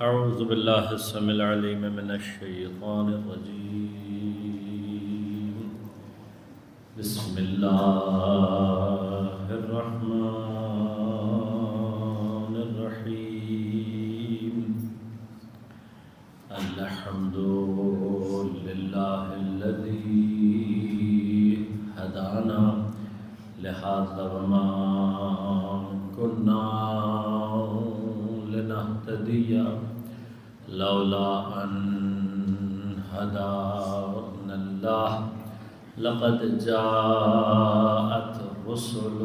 اعوذ باللہ السمیع العلیم من الشیطان الرجیم بسم اللہ الرحمن الرحیم الحمد للہ الذی ہدانا لہذا وما كنا لنهتدي لولا أن هدانا الله لقد جاءت رسل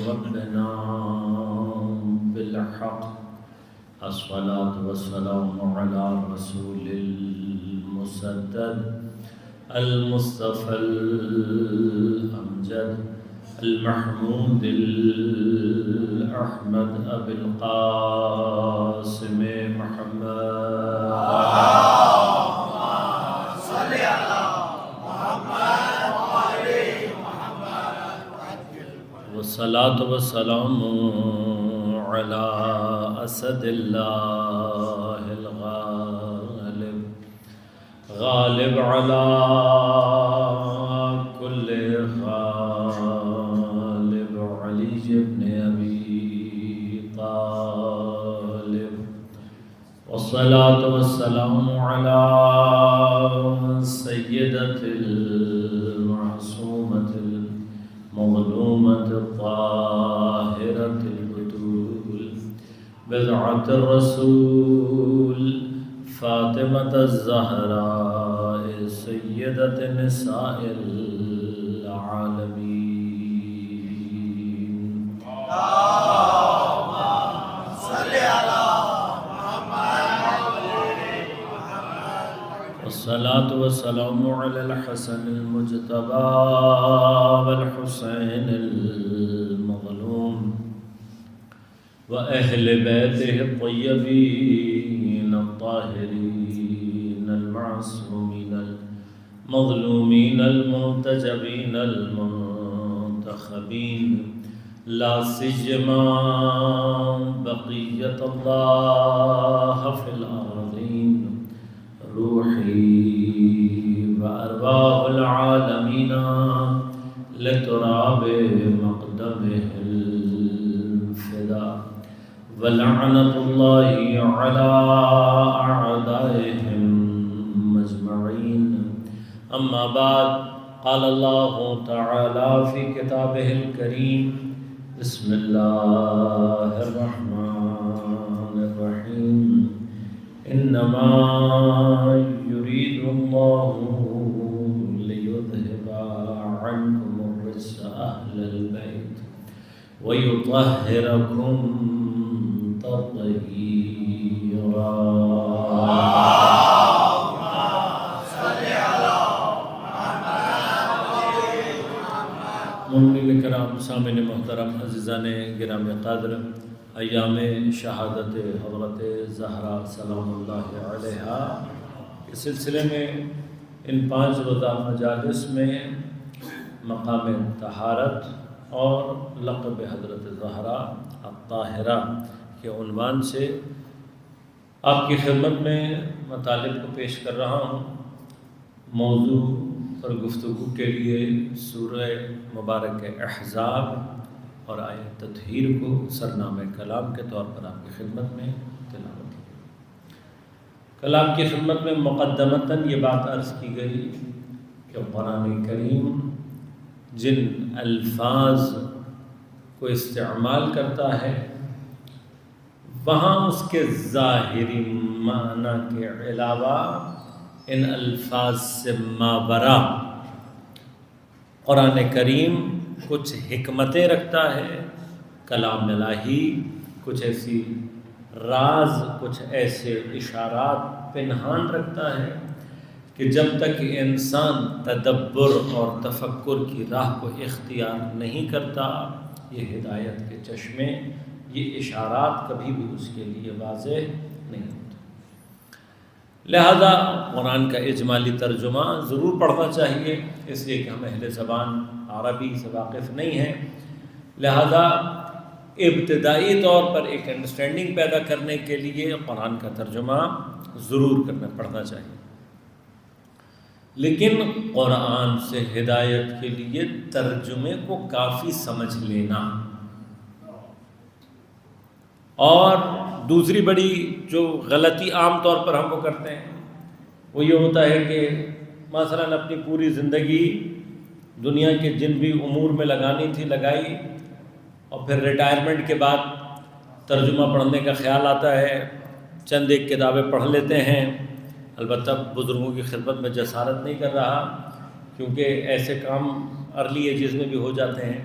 ربنا بالحق الصلاة والسلام على رسول المسدد المصطفى الأمجد المحمود الأحمد أبي القاسم محمد صل على محمد وآل محمد والصلاة والسلام على أسد الله الغالب غالب على كل غالب علي بن أبي طالب والصلاة والسلام على سيدة المعصومة المظلومة الطاهرة البتول بضعة الرسول فاطمة الزهراء سيدة نساء العالمين اللهم صل على محمد والصلاة والسلام على الحسن المجتبى والحسين المظلوم وأهل بيته الطيبين الطاهرين المعصومين المظلومين المنتجبين المنتخبين لا سيما بقية الله في الأرضين روحي وأرواح العالمين لتراب مقدمه الفداء ولعنة الله على أعدائهم مجمعين أما بعد قال الله تعالى في كتابه الكريم بسم الله الرحمن الرحيم إنما يريد الله ليذهب عنكم الرجس أهل البيت ويطهركم تطهيرا مومنین کرام سامعین محترم عزیزان گرامی قدر ایام شہادت حضرت زہرا سلام اللہ علیہا کے سلسلے میں ان 5 روزہ مجالس میں مقام طہارت اور لقب حضرت زہرا الطاہرہ کے عنوان سے آپ کی خدمت میں مطالب کو پیش کر رہا ہوں۔ موضوع اور گفتگو کے لیے سورہ مبارک احزاب اور آیت تطہیر کو سرنامہ کلام کے طور پر آپ کی خدمت میں تلاوت کی۔ کل آپ کی خدمت میں مقدمتاً یہ بات عرض کی گئی کہ قرآن کریم جن الفاظ کو استعمال کرتا ہے وہاں اس کے ظاہری معنی کے علاوہ ان الفاظ سے ماورا قرآن کریم کچھ حکمتیں رکھتا ہے، کلام الہی کچھ ایسی راز، کچھ ایسے اشارات پنہان رکھتا ہے کہ جب تک انسان تدبر اور تفکر کی راہ کو اختیار نہیں کرتا یہ ہدایت کے چشمے، یہ اشارات کبھی بھی اس کے لیے واضح نہیں ہوتے۔ لہذا قرآن کا اجمالی ترجمہ ضرور پڑھنا چاہیے، اس لیے کہ ہم اہل زبان عربی سے واقف نہیں ہیں، لہذا ابتدائی طور پر ایک انڈرسٹینڈنگ پیدا کرنے کے لیے قرآن کا ترجمہ ضرور پڑھنا چاہیے، لیکن قرآن سے ہدایت کے لیے ترجمے کو کافی سمجھ لینا۔ اور دوسری بڑی جو غلطی عام طور پر ہم کو کرتے ہیں وہ یہ ہوتا ہے کہ مثلاً اپنی پوری زندگی دنیا کے جن بھی امور میں لگانی تھی لگائی، اور پھر ریٹائرمنٹ کے بعد ترجمہ پڑھنے کا خیال آتا ہے، چند ایک کتابیں پڑھ لیتے ہیں۔ البتہ بزرگوں کی خدمت میں جسارت نہیں کر رہا، کیونکہ ایسے کام ارلی ایجز میں بھی ہو جاتے ہیں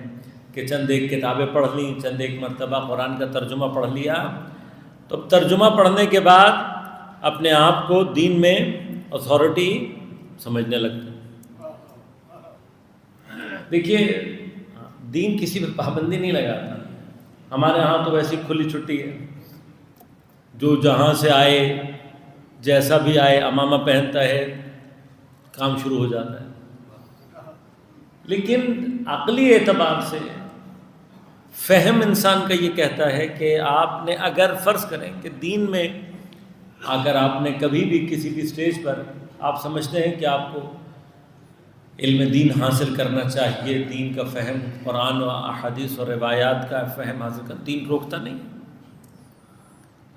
کہ چند ایک کتابیں پڑھ لیں، چند ایک مرتبہ قرآن کا ترجمہ پڑھ لیا، تو ترجمہ پڑھنے کے بعد اپنے آپ کو دین میں اتھارٹی سمجھنے لگتے ہیں۔ دیکھیے، دین کسی پہ پابندی نہیں لگاتا، ہمارے ہاں تو ویسی کھلی چھٹی ہے، جو جہاں سے آئے جیسا بھی آئے امامہ پہنتا ہے، کام شروع ہو جاتا ہے۔ لیکن عقلی اعتبار سے فہم انسان کا یہ کہتا ہے کہ آپ نے اگر فرض کریں کہ دین میں اگر آپ نے کبھی بھی کسی بھی سٹیج پر آپ سمجھتے ہیں کہ آپ کو علم دین حاصل کرنا چاہیے، دین کا فہم، قرآن و احادیث اور روایات کا فہم حاصل کرنا، دین روکتا نہیں ہے،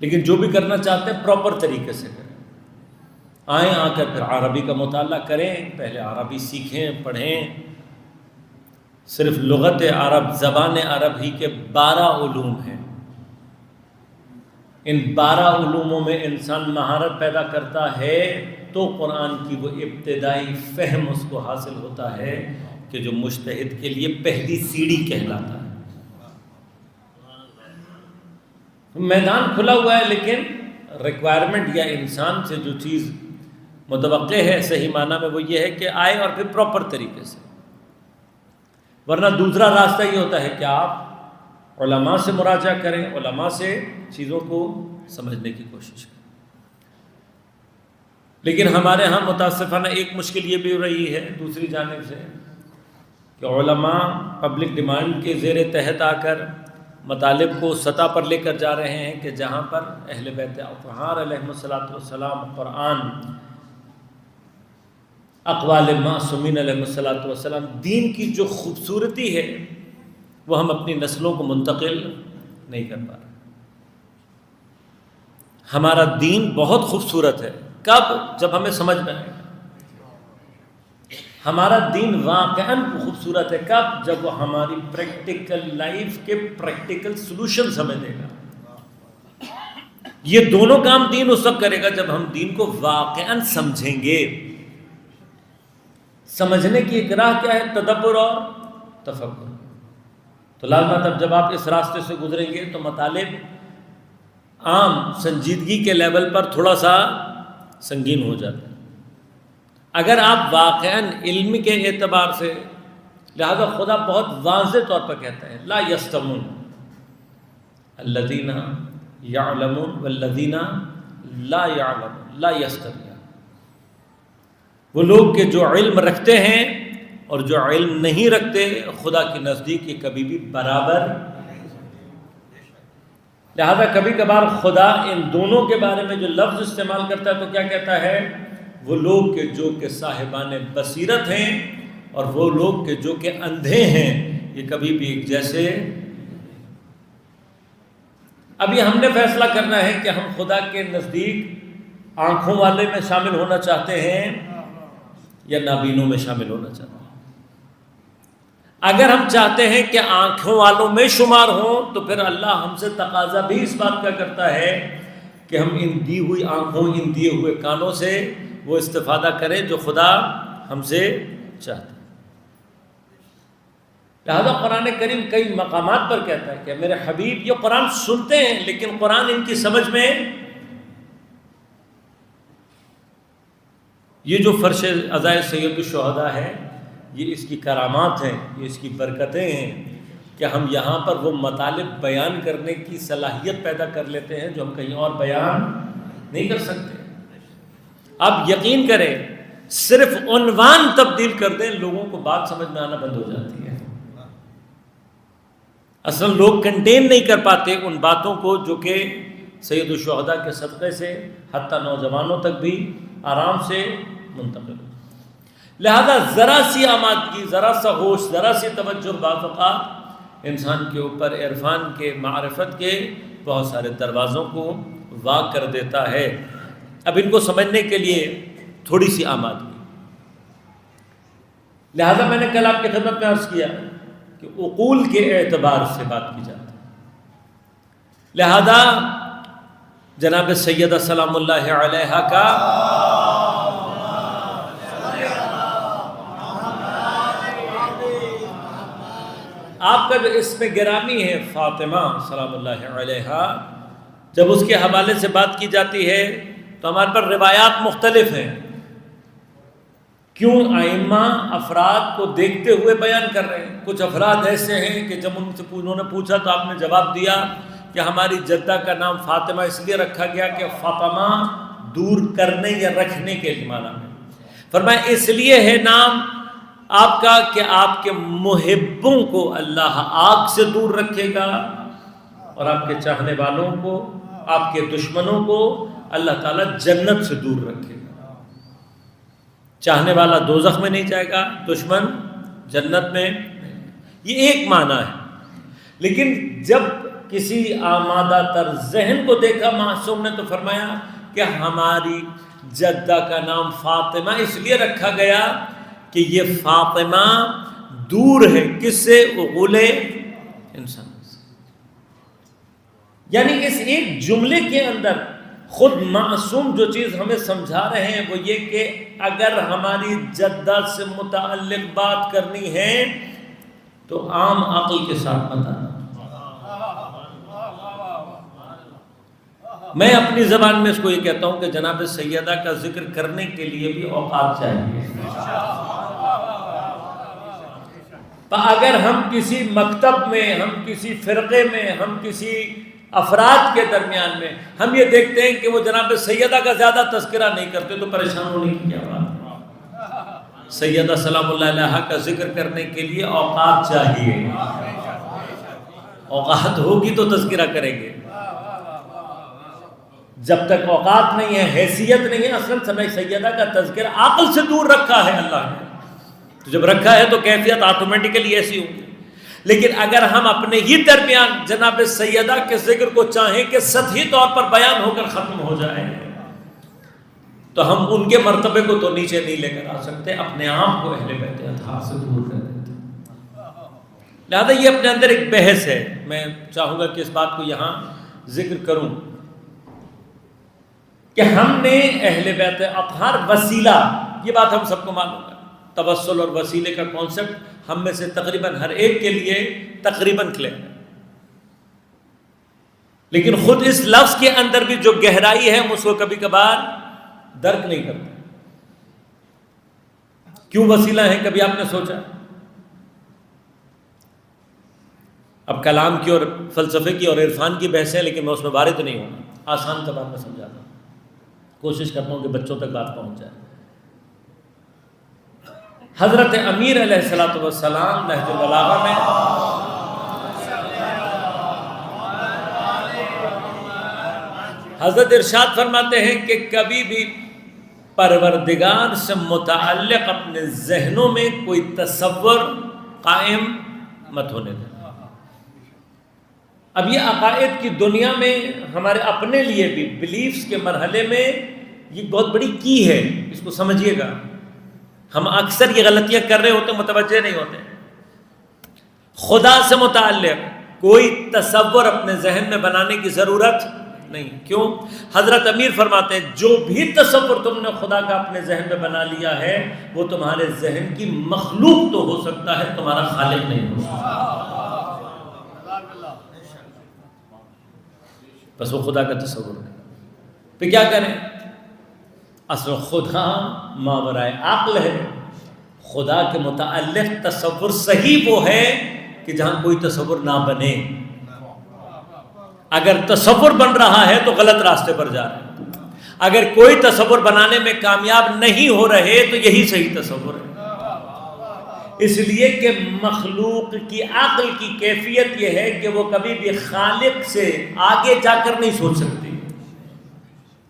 لیکن جو بھی کرنا چاہتے ہیں پراپر طریقے سے کریں۔ آئیں، آ کر پھر عربی کا مطالعہ کریں، پہلے عربی سیکھیں، پڑھیں۔ صرف لغت عرب، زبان عرب ہی کے 12 علوم ہیں، ان 12 علوموں میں انسان مہارت پیدا کرتا ہے تو قرآن کی وہ ابتدائی فہم اس کو حاصل ہوتا ہے کہ جو مجتہد کے لیے پہلی سیڑھی کہلاتا ہے۔ میدان کھلا ہوا ہے، لیکن ریکوائرمنٹ یا انسان سے جو چیز متوقع ہے صحیح معنی میں وہ یہ ہے کہ آئے اور پھر پراپر طریقے سے، ورنہ دوسرا راستہ یہ ہوتا ہے کہ آپ علماء سے مراجعہ کریں، علماء سے چیزوں کو سمجھنے کی کوشش کریں۔ لیکن ہمارے ہاں متاسفانہ ایک مشکل یہ بھی رہی ہے دوسری جانب سے کہ علماء پبلک ڈیمانڈ کے زیر تحت آ کر مطالب کو سطح پر لے کر جا رہے ہیں کہ جہاں پر اہل بیت اطہار علیہم السلام، قرآن، اقوال معصومین علیہم السلام، دین کی جو خوبصورتی ہے وہ ہم اپنی نسلوں کو منتقل نہیں کر پا رہے۔ ہمارا دین بہت خوبصورت ہے، کب؟ جب ہمیں سمجھ میں آئے گا۔ ہمارا دین واقعاً خوبصورت ہے کب؟ جب وہ ہماری پریکٹیکل لائف کے پریکٹیکل سلوشنز ہمیں دے گا۔ یہ دونوں کام دین اس وقت کرے گا جب ہم دین کو واقعاً سمجھیں گے۔ سمجھنے کی ایک راہ کیا ہے؟ تدبر اور تفکر۔ تو لازماً اب جب آپ اس راستے سے گزریں گے تو مطالب عام سنجیدگی کے لیول پر تھوڑا سا سنگین ہو جاتا ہے۔ اگر آپ واقعاً علم کے اعتبار سے، لہذا خدا بہت واضح طور پر کہتا ہے لا یستمون الذین یعلمون والذین لا یعلمون لا یستویان۔ وہ لوگ کہ جو علم رکھتے ہیں اور جو علم نہیں رکھتے خدا کے نزدیک یہ کبھی بھی برابر۔ لہذا کبھی کبھار خدا ان دونوں کے بارے میں جو لفظ استعمال کرتا ہے تو کیا کہتا ہے؟ وہ لوگ کہ جو کہ صاحبان بصیرت ہیں اور وہ لوگ کہ جو کہ اندھے ہیں یہ کبھی بھی ایک جیسے۔ ابھی ہم نے فیصلہ کرنا ہے کہ ہم خدا کے نزدیک آنکھوں والے میں شامل ہونا چاہتے ہیں یا نابینوں میں شامل ہونا چاہتے ہیں۔ اگر ہم چاہتے ہیں کہ آنکھوں والوں میں شمار ہوں تو پھر اللہ ہم سے تقاضا بھی اس بات کا کرتا ہے کہ ہم ان دی ہوئی آنکھوں، ان دیے ہوئے کانوں سے وہ استفادہ کریں جو خدا ہم سے چاہتا ہے۔ لہذا قرآن کریم کئی مقامات پر کہتا ہے کہ میرے حبیب یہ قرآن سنتے ہیں لیکن قرآن ان کی سمجھ میں، یہ جو فرش عزائے سید الشہداء ہے یہ اس کی کرامات ہیں، یہ اس کی برکتیں ہیں کہ ہم یہاں پر وہ مطالب بیان کرنے کی صلاحیت پیدا کر لیتے ہیں جو ہم کہیں اور بیان نہیں کر سکتے۔ اب یقین کریں صرف عنوان تبدیل کر دیں لوگوں کو بات سمجھ میں آنا بند ہو جاتی ہے۔ اصل لوگ کنٹین نہیں کر پاتے ان باتوں کو جو کہ سید الشہداء کے صدقے سے حتیٰ نوجوانوں تک بھی آرام سے منتقل ہو. لہذا ذرا سی آمادگی، ذرا سا ہوش، ذرا سی توجہ بعض اوقات انسان کے اوپر عرفان کے، معرفت کے بہت سارے دروازوں کو وا کر دیتا ہے. اب ان کو سمجھنے کے لیے تھوڑی سی آمادگی. لہذا میں نے کل آپ کی خدمت میں عرض کیا کہ عقول کے اعتبار سے بات کی جاتی ہے. لہذا جناب سیدہ سلام اللہ علیہا کا آپ کا جو اسم گرامی ہے فاطمہ سلام اللہ علیہا، جب اس کے حوالے سے بات کی جاتی ہے تو ہمارے پر روایات مختلف ہیں. کیوں ائمہ افراد کو دیکھتے ہوئے بیان کر رہے ہیں. کچھ افراد ایسے ہیں کہ جب انہوں نے پوچھا تو آپ نے جواب دیا کہ ہماری جدہ کا نام فاطمہ اس لیے رکھا گیا کہ فاطمہ دور کرنے یا رکھنے کے معنی میں. فرمایا اس لیے ہے نام آپ کا کہ آپ کے محبوں کو اللہ آگ سے دور رکھے گا اور آپ کے چاہنے والوں کو، آپ کے دشمنوں کو اللہ تعالیٰ جنت سے دور رکھے گا. چاہنے والا دوزخ میں نہیں جائے گا، دشمن جنت میں. یہ ایک معنی ہے. لیکن جب کسی آمادہ تر ذہن کو دیکھا معصوم نے تو فرمایا کہ ہماری جدہ کا نام فاطمہ اس لیے رکھا گیا کہ یہ فاطمہ دور ہے کس سے؟ عقول انسان سے. یعنی اس ایک جملے کے اندر خود معصوم جو چیز ہمیں سمجھا رہے ہیں وہ یہ کہ اگر ہماری جدہ سے متعلق بات کرنی ہے تو عام عقل کے ساتھ بتانا. میں اپنی زبان میں اس کو یہ کہتا ہوں کہ جناب سیدہ کا ذکر کرنے کے لیے بھی اوقات چاہیے. اگر ہم کسی مکتب میں، ہم کسی فرقے میں، ہم کسی افراد کے درمیان میں ہم یہ دیکھتے ہیں کہ وہ جناب سیدہ کا زیادہ تذکرہ نہیں کرتے تو پریشان ہونے کی کیا بات ہے. سیدہ سلام اللہ علیہا کا ذکر کرنے کے لیے اوقات چاہیے. اوقات ہوگی تو تذکرہ کریں گے. جب تک اوقات نہیں ہے، حیثیت نہیں ہے، اصل سمجھ سیدہ کا تذکرہ عقل سے دور رکھا ہے اللہ نے. تو جب رکھا ہے تو کیفیت آٹومیٹیکلی ایسی ہوگی. لیکن اگر ہم اپنے ہی درمیان جناب سیدہ کے ذکر کو چاہیں کہ سطحی طور پر بیان ہو کر ختم ہو جائے تو ہم ان کے مرتبے کو تو نیچے نہیں لے کر آ سکتے، اپنے آپ کو اہل بیت اطہار سے دور کر دیتے. لہذا یہ اپنے اندر ایک بحث ہے. میں چاہوں گا کہ اس بات کو یہاں ذکر کروں کہ ہم نے اہل بیت اطہار وسیلہ، یہ بات ہم سب کو معلوم ہے. توسل اور وسیلے کا کانسیپٹ ہم میں سے تقریباً ہر ایک کے لیے تقریباً کلیئر ہے. لیکن خود اس لفظ کے اندر بھی جو گہرائی ہے ہم اس کو کبھی کبھار درک نہیں کرتے. کیوں وسیلہ ہے کبھی آپ نے سوچا؟ اب کلام کی اور فلسفے کی اور عرفان کی بحث ہے لیکن میں اس میں وارد نہیں ہوں. آسان زبان میں سمجھاتا ہوں، کوشش کرتا ہوں کہ بچوں تک بات پہنچ جائے. حضرت امیر علیہ الصلوۃ والسلام نہج البلاغہ میں حضرت ارشاد فرماتے ہیں کہ کبھی بھی پروردگار سے متعلق اپنے ذہنوں میں کوئی تصور قائم مت ہونے دیں. اب یہ عقائد کی دنیا میں ہمارے اپنے لیے بھی بلیفز کے مرحلے میں یہ بہت بڑی کی ہے. اس کو سمجھیے گا. ہم اکثر یہ غلطیاں کر رہے ہوتے، متوجہ نہیں ہوتے. خدا سے متعلق کوئی تصور اپنے ذہن میں بنانے کی ضرورت نہیں. کیوں؟ حضرت امیر فرماتے ہیں جو بھی تصور تم نے خدا کا اپنے ذہن میں بنا لیا ہے وہ تمہارے ذہن کی مخلوق تو ہو سکتا ہے، تمہارا خالق نہیں ہو سکتا. بس وہ خدا کا تصور ہے. پھر کیا کریں؟ اصل خدا ماورائے عقل ہے. خدا کے متعلق تصور صحیح وہ ہے کہ جہاں کوئی تصور نہ بنے. اگر تصور بن رہا ہے تو غلط راستے پر جا رہے ہیں. اگر کوئی تصور بنانے میں کامیاب نہیں ہو رہے تو یہی صحیح تصور ہے. اس لیے کہ مخلوق کی عقل کی کیفیت یہ ہے کہ وہ کبھی بھی خالق سے آگے جا کر نہیں سوچ سکتی،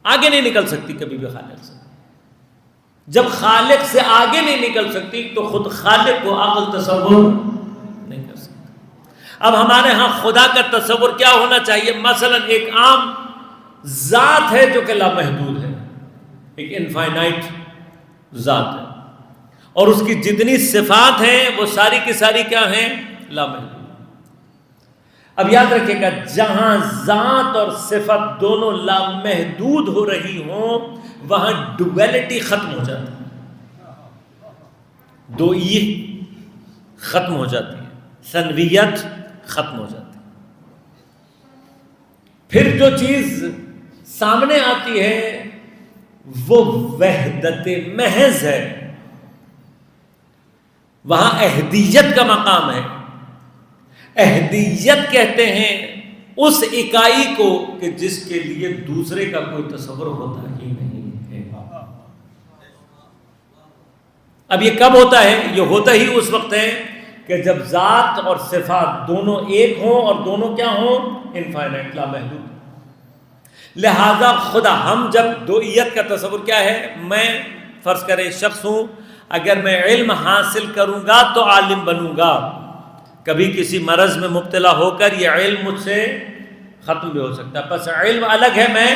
آگے نہیں نکل سکتی کبھی بھی خالق سے۔ جب خالق سے آگے نہیں نکل سکتی تو خود خالق کو عقل تصور نہیں کر سکتی۔ اب ہمارے ہاں خدا کا تصور کیا ہونا چاہیے؟ مثلا ایک عام ذات ہے جو کہ لامحدود ہے، ایک انفائنائٹ ذات ہے، اور اس کی جتنی صفات ہیں وہ ساری کی ساری کیا ہیں؟ لامحدود۔ اب یاد رکھیے گا، جہاں ذات اور صفت دونوں لامحدود ہو رہی ہوں وہاں ڈویلٹی ختم ہو جاتی ہے، دوئیت ختم ہو جاتی ہے، ثنویت ختم ہو جاتی ہے۔ پھر جو چیز سامنے آتی ہے وہ وحدت محض ہے، وہاں احدیت کا مقام ہے۔ احدیت کہتے ہیں اس اکائی کو کہ جس کے لیے دوسرے کا کوئی تصور ہوتا ہی نہیں ہے۔ اب یہ کب ہوتا ہے؟ یہ ہوتا ہی اس وقت ہے کہ جب ذات اور صفات دونوں ایک ہوں اور دونوں کیا ہوں؟ انفائنائٹ، لامحدود۔ لہذا خدا، ہم جب دوئیت کا تصور کیا ہے؟ میں فرض کرے شخص ہوں، اگر میں علم حاصل کروں گا تو عالم بنوں گا، کبھی کسی مرض میں مبتلا ہو کر یہ علم مجھ سے ختم بھی ہو سکتا ہے، بس علم الگ ہے، میں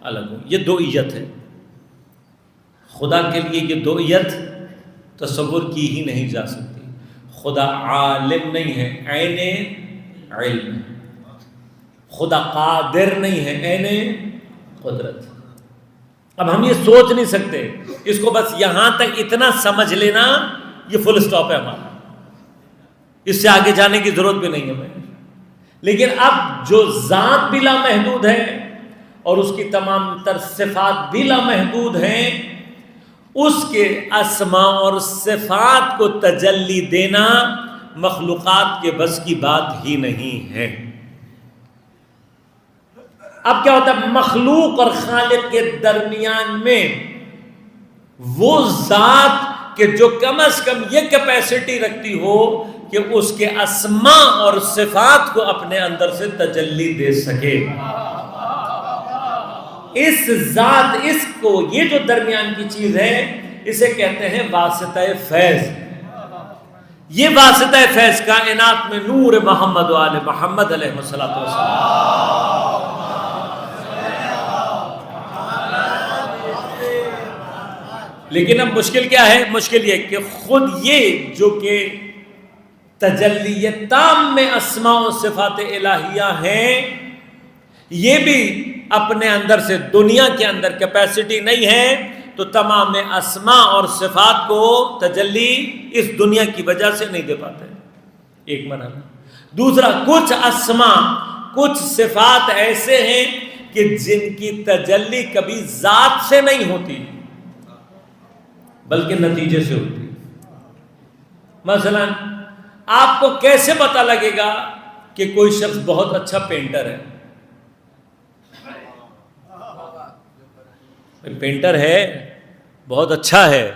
الگ ہوں۔ یہ دوئیت ہے۔ خدا کے لیے یہ دوئیت تصور کی ہی نہیں جا سکتی۔ خدا عالم نہیں ہے، عین علم ہے۔ خدا قادر نہیں ہے، عین قدرت۔ اب ہم یہ سوچ نہیں سکتے، اس کو بس یہاں تک اتنا سمجھ لینا، یہ فل سٹاپ ہے ہمارا، اس سے آگے جانے کی ضرورت بھی نہیں ہے ہمیں۔ لیکن اب جو ذات بھی لامحدود ہے اور اس کی تمام تر صفات بھی لامحدود ہیں، اس کے اسماء اور صفات کو تجلی دینا مخلوقات کے بس کی بات ہی نہیں ہے۔ اب کیا ہوتا ہے؟ مخلوق اور خالق کے درمیان میں وہ ذات کہ جو کم از کم یہ کیپیسٹی رکھتی ہو کہ اس کے اسماء اور صفات کو اپنے اندر سے تجلی دے سکے، اس ذات، اس کو، یہ جو درمیان کی چیز ہے اسے کہتے ہیں واسطہ فیض۔ یہ واسطہ فیض کائنات میں نور محمد و آل محمد علیہ الصلوۃ والسلام۔ لیکن اب مشکل کیا ہے؟ مشکل یہ کہ خود یہ جو کہ تجلی تام میں اسماء و صفات الہیہ ہیں، یہ بھی اپنے اندر سے دنیا کے اندر کیپیسٹی نہیں ہے تو تمام اسماء اور صفات کو تجلی اس دنیا کی وجہ سے نہیں دے پاتے، ایک مرحلہ۔ دوسرا، کچھ اسماء، کچھ صفات ایسے ہیں کہ جن کی تجلی کبھی ذات سے نہیں ہوتی بلکہ نتیجے سے ہوتی۔ مثلا آپ کو کیسے پتہ لگے گا کہ کوئی شخص بہت اچھا پینٹر ہے؟ پینٹر ہے، بہت اچھا ہے،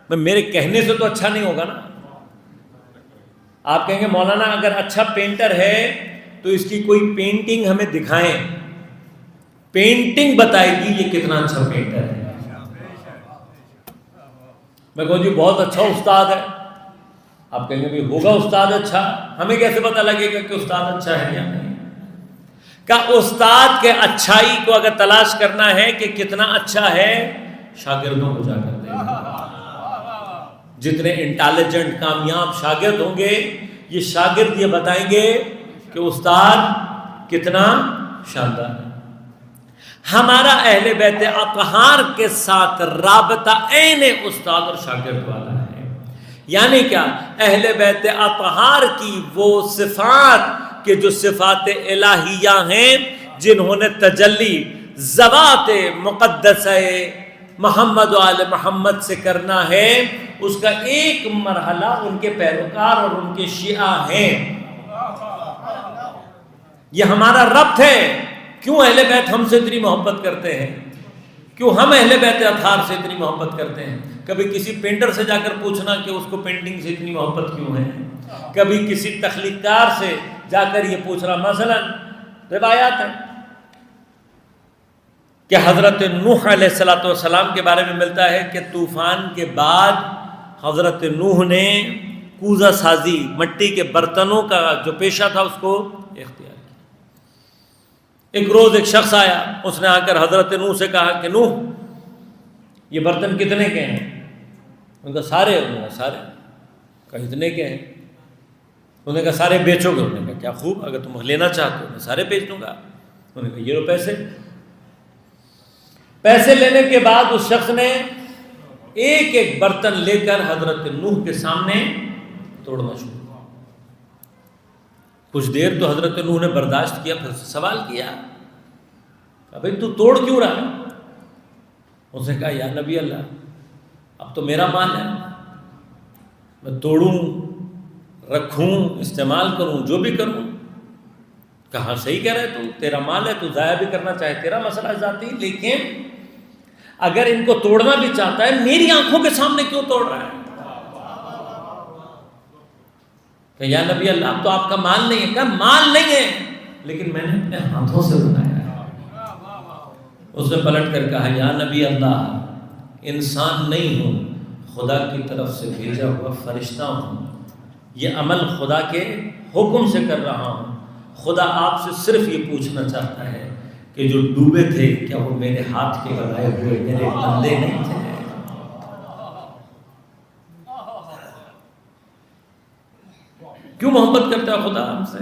میرے کہنے سے تو اچھا نہیں ہوگا نا۔ آپ کہیں گے مولانا اگر اچھا پینٹر ہے تو اس کی کوئی پینٹنگ ہمیں دکھائیں، پینٹنگ بتائے گی یہ کتنا اچھا پینٹر ہے۔ میں کہوں جی بہت اچھا استاد ہے، آپ کہیں گے بھی ہوگا استاد اچھا، ہمیں کیسے پتہ لگے گا کہ استاد اچھا ہے یا نہیں؟ کہ استاد کے اچھائی کو اگر تلاش کرنا ہے کہ کتنا اچھا ہے، شاگردوں کو جا کر دیکھیں۔ جتنے انٹیلیجنٹ کامیاب شاگرد ہوں گے، یہ شاگرد یہ بتائیں گے کہ استاد کتنا شاندار ہے۔ ہمارا اہل بیت اطہار کے ساتھ رابطہ عین استاد اور شاگرد والا ہے۔ یعنی کیا؟ اہل بیت اطہار کی وہ صفات کہ جو صفات الہیہ ہیں، جنہوں نے تجلی ذوات مقدسہ محمد و آل محمد سے کرنا ہے، اس کا ایک مرحلہ ان کے پیروکار اور ان کے شیعہ ہیں۔ یہ ہمارا ربط ہے۔ کیوں اہل بیت ہم سے اتنی محبت کرتے ہیں؟ کیوں ہم اہل بیت اطہار سے اتنی محبت کرتے ہیں؟ کبھی کسی پینٹر سے جا کر پوچھنا کہ اس کو پینٹنگ سے اتنی محبت کیوں ہے؟ کبھی کسی تخلیق کار سے جا کر یہ پوچھنا. مثلا روایات ہیں کہ حضرت نوح علیہ السلام کے بارے میں ملتا ہے کہ طوفان کے بعد حضرت نوح نے کوزہ سازی، مٹی کے برتنوں کا جو پیشہ تھا اس کو اختیار کیا. ایک روز ایک شخص آیا، اس نے آ کر حضرت نوح سے کہا کہ نوح یہ برتن کتنے کے ہیں؟ ان کا سارے. انہوں نے سارے. کہا اتنے کے ہیں؟ انہوں نے کہا سارے بیچو گے؟ انہوں نے کہا کیا خوب، اگر تم لینا چاہتے ہو میں سارے بیچ دوں گا. انہوں نے کہا یہ لو پیسے لینے کے بعد اس شخص نے ایک ایک برتن لے کر حضرت نوح کے سامنے توڑنا شروع کیا. کچھ دیر تو حضرت نوح نے برداشت کیا، پھر سوال کیا کہ بھائی تو توڑ کیوں رہا ہے؟ اس نے کہا یا نبی اللہ اب تو میرا مال ہے، میں توڑوں، رکھوں، استعمال کروں، جو بھی کروں. کہاں صحیح کہہ رہے تو تیرا مال ہے، تو ضائع بھی کرنا چاہے تیرا مسئلہ ذاتی، لیکن اگر ان کو توڑنا بھی چاہتا ہے میری آنکھوں کے سامنے کیوں توڑ رہا ہے؟ کہ یا نبی اللہ اب تو آپ کا مال نہیں ہے. کہا مال نہیں ہے لیکن میں نے اپنے ہاتھوں سے بنایا ہے. اس نے پلٹ کر کہا یا نبی اللہ انسان نہیں ہوں، خدا کی طرف سے بھیجا ہوا فرشتہ ہوں، یہ عمل خدا کے حکم سے کر رہا ہوں. خدا آپ سے صرف یہ پوچھنا چاہتا ہے کہ جو ڈوبے تھے کیا وہ میرے ہاتھ کے بنائے ہوئے میرے بندے نہیں تھے؟ کیوں محبت کرتا ہے خدا ہم سے؟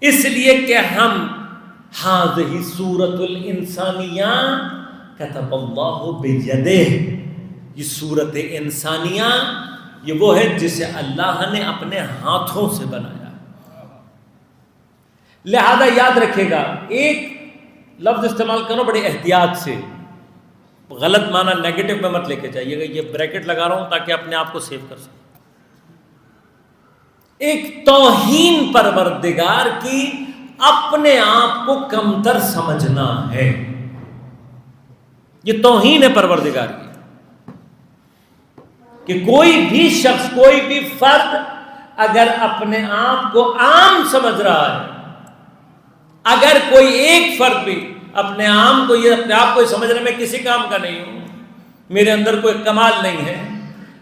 اس لیے کہ ہم ہذہ صورت الانسانیہ کتب اللہ بیدہ، یہ صورت انسانیہ یہ وہ ہے جسے اللہ نے اپنے ہاتھوں سے بنایا. لہذا یاد رکھے گا، ایک لفظ استعمال کرو بڑی احتیاط سے، غلط معنی نیگیٹو میں مت لے کے جائیے گا. یہ بریکٹ لگا رہا ہوں تاکہ اپنے آپ کو سیو کر سکیں. ایک توہین پروردگار کی اپنے آپ کو کمتر سمجھنا ہے، یہ توہین ہے پروردگار کی. کہ کوئی بھی شخص، کوئی بھی فرد اگر اپنے آپ کو عام سمجھ رہا ہے، اگر کوئی ایک فرد بھی اپنے آپ کو سمجھنے میں کسی کام کا نہیں ہو، میرے اندر کوئی کمال نہیں ہے،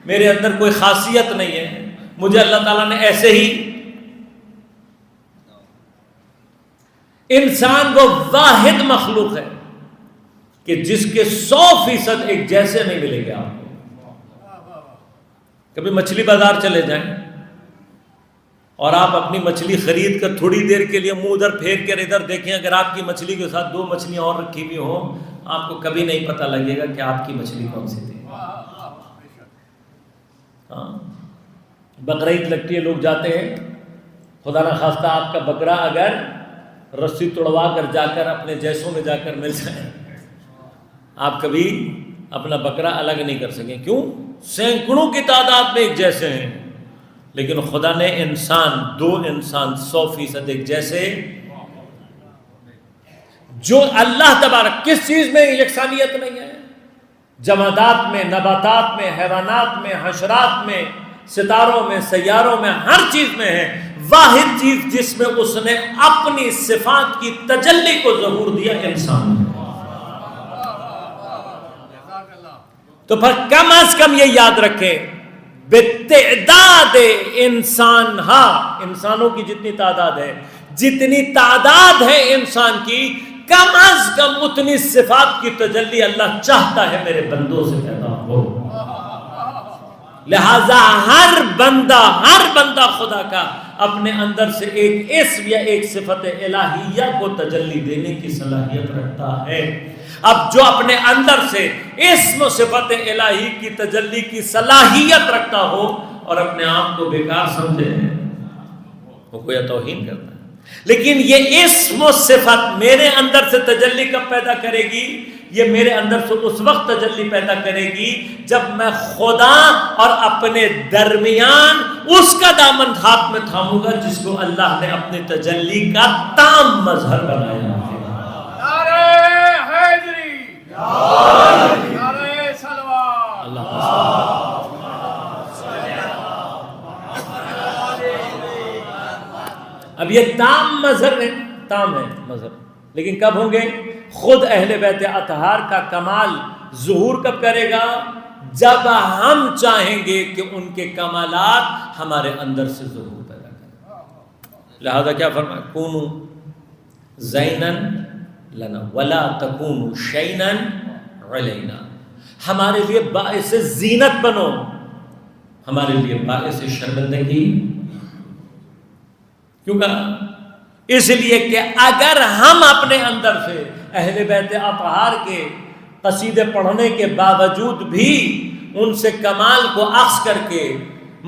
میرے اندر کوئی خاصیت نہیں ہے، مجھے اللہ تعالیٰ نے ایسے ہی. انسان وہ واحد مخلوق ہے کہ جس کے 100% ایک جیسے نہیں ملیں گے آپ کو. کبھی مچھلی بازار چلے جائیں اور آپ اپنی مچھلی خرید کر تھوڑی دیر کے لیے منہ ادھر پھیر کر ادھر دیکھیں، اگر آپ کی مچھلی کے ساتھ 2 مچھلیاں اور رکھی ہوئی ہوں آپ کو کبھی نہیں پتہ لگے گا کہ آپ کی مچھلی کون سی تھی. بقرعید لگتی ہے، لوگ جاتے ہیں، خدا نہ خواستہ آپ کا بکرا اگر رسی توڑوا کر جا کر اپنے جیسوں میں جا کر مل جائے، آپ کبھی اپنا بکرا الگ نہیں کر سکیں. کیوں؟ سینکڑوں کی تعداد میں ایک جیسے ہیں، لیکن خدا نے انسان 2 انسان 100% ایک جیسے. جو اللہ تبارک کس چیز میں یکسانیت نہیں ہے؟ جمادات میں، نباتات میں، حیوانات میں، حشرات میں، ستاروں میں، سیاروں میں، ہر چیز میں ہے. واحد چیز جس میں اس نے اپنی صفات کی تجلی کو ظہور دیا انسان ہے. تو پھر کم از کم یہ یاد رکھیں، بتعداد انسان، انسانوں کی جتنی تعداد ہے، جتنی تعداد ہے انسان کی، کم از کم اتنی صفات کی تجلی اللہ چاہتا ہے میرے بندوں سے پیدا ہو. لہذا ہر بندہ خدا کا اپنے اندر سے ایک اسم یا ایک صفت الہیہ کو تجلی دینے کی صلاحیت رکھتا ہے. اب جو اپنے اندر سے اسم و صفت الہی کی تجلی کی صلاحیت رکھتا ہو اور اپنے آپ کو بیکار سمجھے، وہ کوئی توہین کرتا ہے. لیکن یہ اسم و صفت میرے اندر سے تجلی کب پیدا کرے گی؟ یہ میرے اندر سے اس وقت تجلی پیدا کرے گی جب میں خدا اور اپنے درمیان اس کا دامن ہاتھ میں تھاموں گا جس کو اللہ نے اپنے تجلی کا تام مظہر بنایا ہے. یہ تام مظہر ہے، تام ہے مظہر، لیکن کب ہوں گے؟ خود اہل بیت اطہار کا کمال ظہور کب کرے گا؟ جب ہم چاہیں گے کہ ان کے کمالات ہمارے اندر سے ظہور پیدا کریں۔ لہذا کیا فرمایا؟ کونوا زینا لنا ولا تکونوا شینا علینا، ہمارے لیے باعث زینت بنو، ہمارے لیے باعث شرمندگی کیوں کہا؟ اس لیے کہ اگر ہم اپنے اندر سے اہل بیت اطہار کے قصیدے پڑھنے کے باوجود بھی ان سے کمال کو اخذ کر کے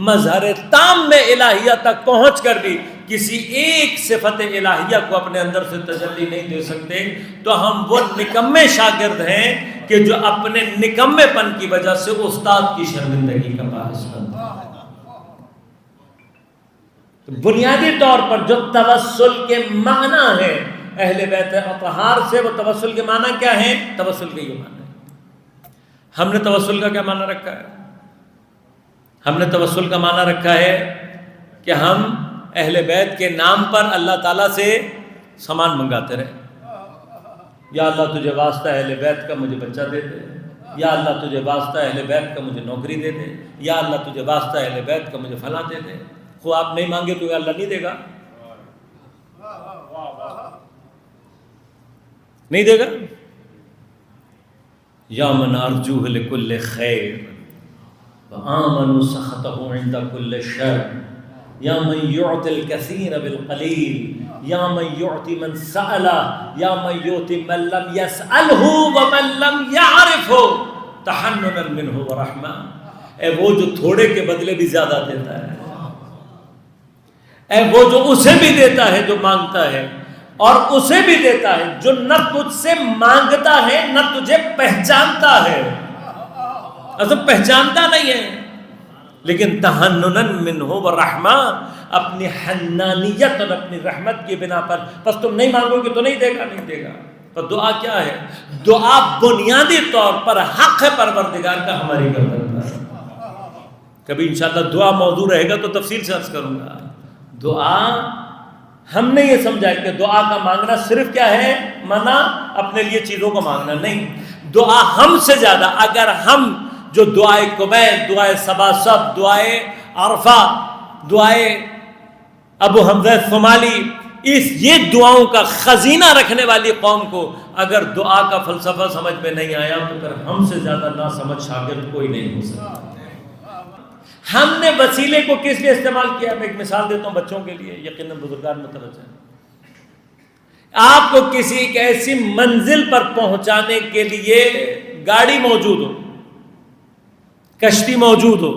مظہر تام میں الہیہ تک پہنچ کر بھی کسی ایک صفت الہیہ کو اپنے اندر سے تجلی نہیں دے سکتے، تو ہم وہ نکمے شاگرد ہیں کہ جو اپنے نکمے پن کی وجہ سے استاد کی شرمندگی کا باعث بنتا ہے۔ بنیادی طور پر جو توسل کے معنی ہے اہل بیت اطہار سے، وہ توسل کے معنی کیا ہے؟ توسل کے یہ معنی ہے۔ ہم نے توسل کا کیا معنی رکھا ہے؟ ہم نے توسل کا معنی رکھا ہے کہ ہم اہل بیت کے نام پر اللہ تعالیٰ سے سامان منگاتے رہے۔ یا اللہ تجھے واسطہ اہل بیت کا مجھے بچہ دے دے، یا اللہ تجھے واسطہ اہل بیت کا مجھے نوکری دے دے، یا اللہ تجھے واسطہ اہل بیت کا مجھے فلاں دے دے۔ خود آپ نہیں مانگے تو اللہ نہیں دے گا، نہیں دے گا۔ یا من ارجوہ لکل خیر وآمن سخطہ عند کل شر، یا من یعطی الکثیر بالقلیل، یا من یعطی من سألہ، یا من یعطی من لم یسألہ ومن لم یعرفہ تحننا منہ ورحمہ۔ اے وہ جو تھوڑے کے بدلے بھی زیادہ دیتا ہے، اے وہ جو اسے بھی دیتا ہے جو مانگتا ہے، اور اسے بھی دیتا ہے جو نہ تجھ سے مانگتا ہے نہ تجھے پہچانتا ہے۔ اصل پہچانتا نہیں ہے لیکن تحننن منہ ورحمہ، اپنی حنانیت اور اپنی رحمت کی بنا پر، بس تم نہیں مانگو گے تو نہیں دے گا، نہیں دے گا۔ پر دعا کیا ہے؟ دعا بنیادی طور پر حق ہے پروردگار کا ہماری گردن پر۔ کبھی انشاءاللہ دعا موضوع رہے گا تو تفصیل سے عرض کروں گا۔ دعا ہم نے یہ سمجھا کہ دعا کا مانگنا صرف کیا ہے؟ منع اپنے لیے چیزوں کو مانگنا نہیں۔ دعا ہم سے زیادہ، اگر ہم جو دعائے قبیل، دعائے صبا صب، دعائے عرفہ، دعائے ابو حمزہ ثمالی، یہ دعاؤں کا خزینہ رکھنے والی قوم کو اگر دعا کا فلسفہ سمجھ میں نہیں آیا تو پھر ہم سے زیادہ نہ سمجھ شاگرد کوئی نہیں ہو سکتا۔ ہم نے وسیلے کو کس لیے استعمال کیا؟ میں ایک مثال دیتا ہوں بچوں کے لیے، یقیناً بزرگان متوجہ ہیں۔ آپ کو کسی ایک ایسی منزل پر پہنچانے کے لیے گاڑی موجود ہو، کشتی موجود ہو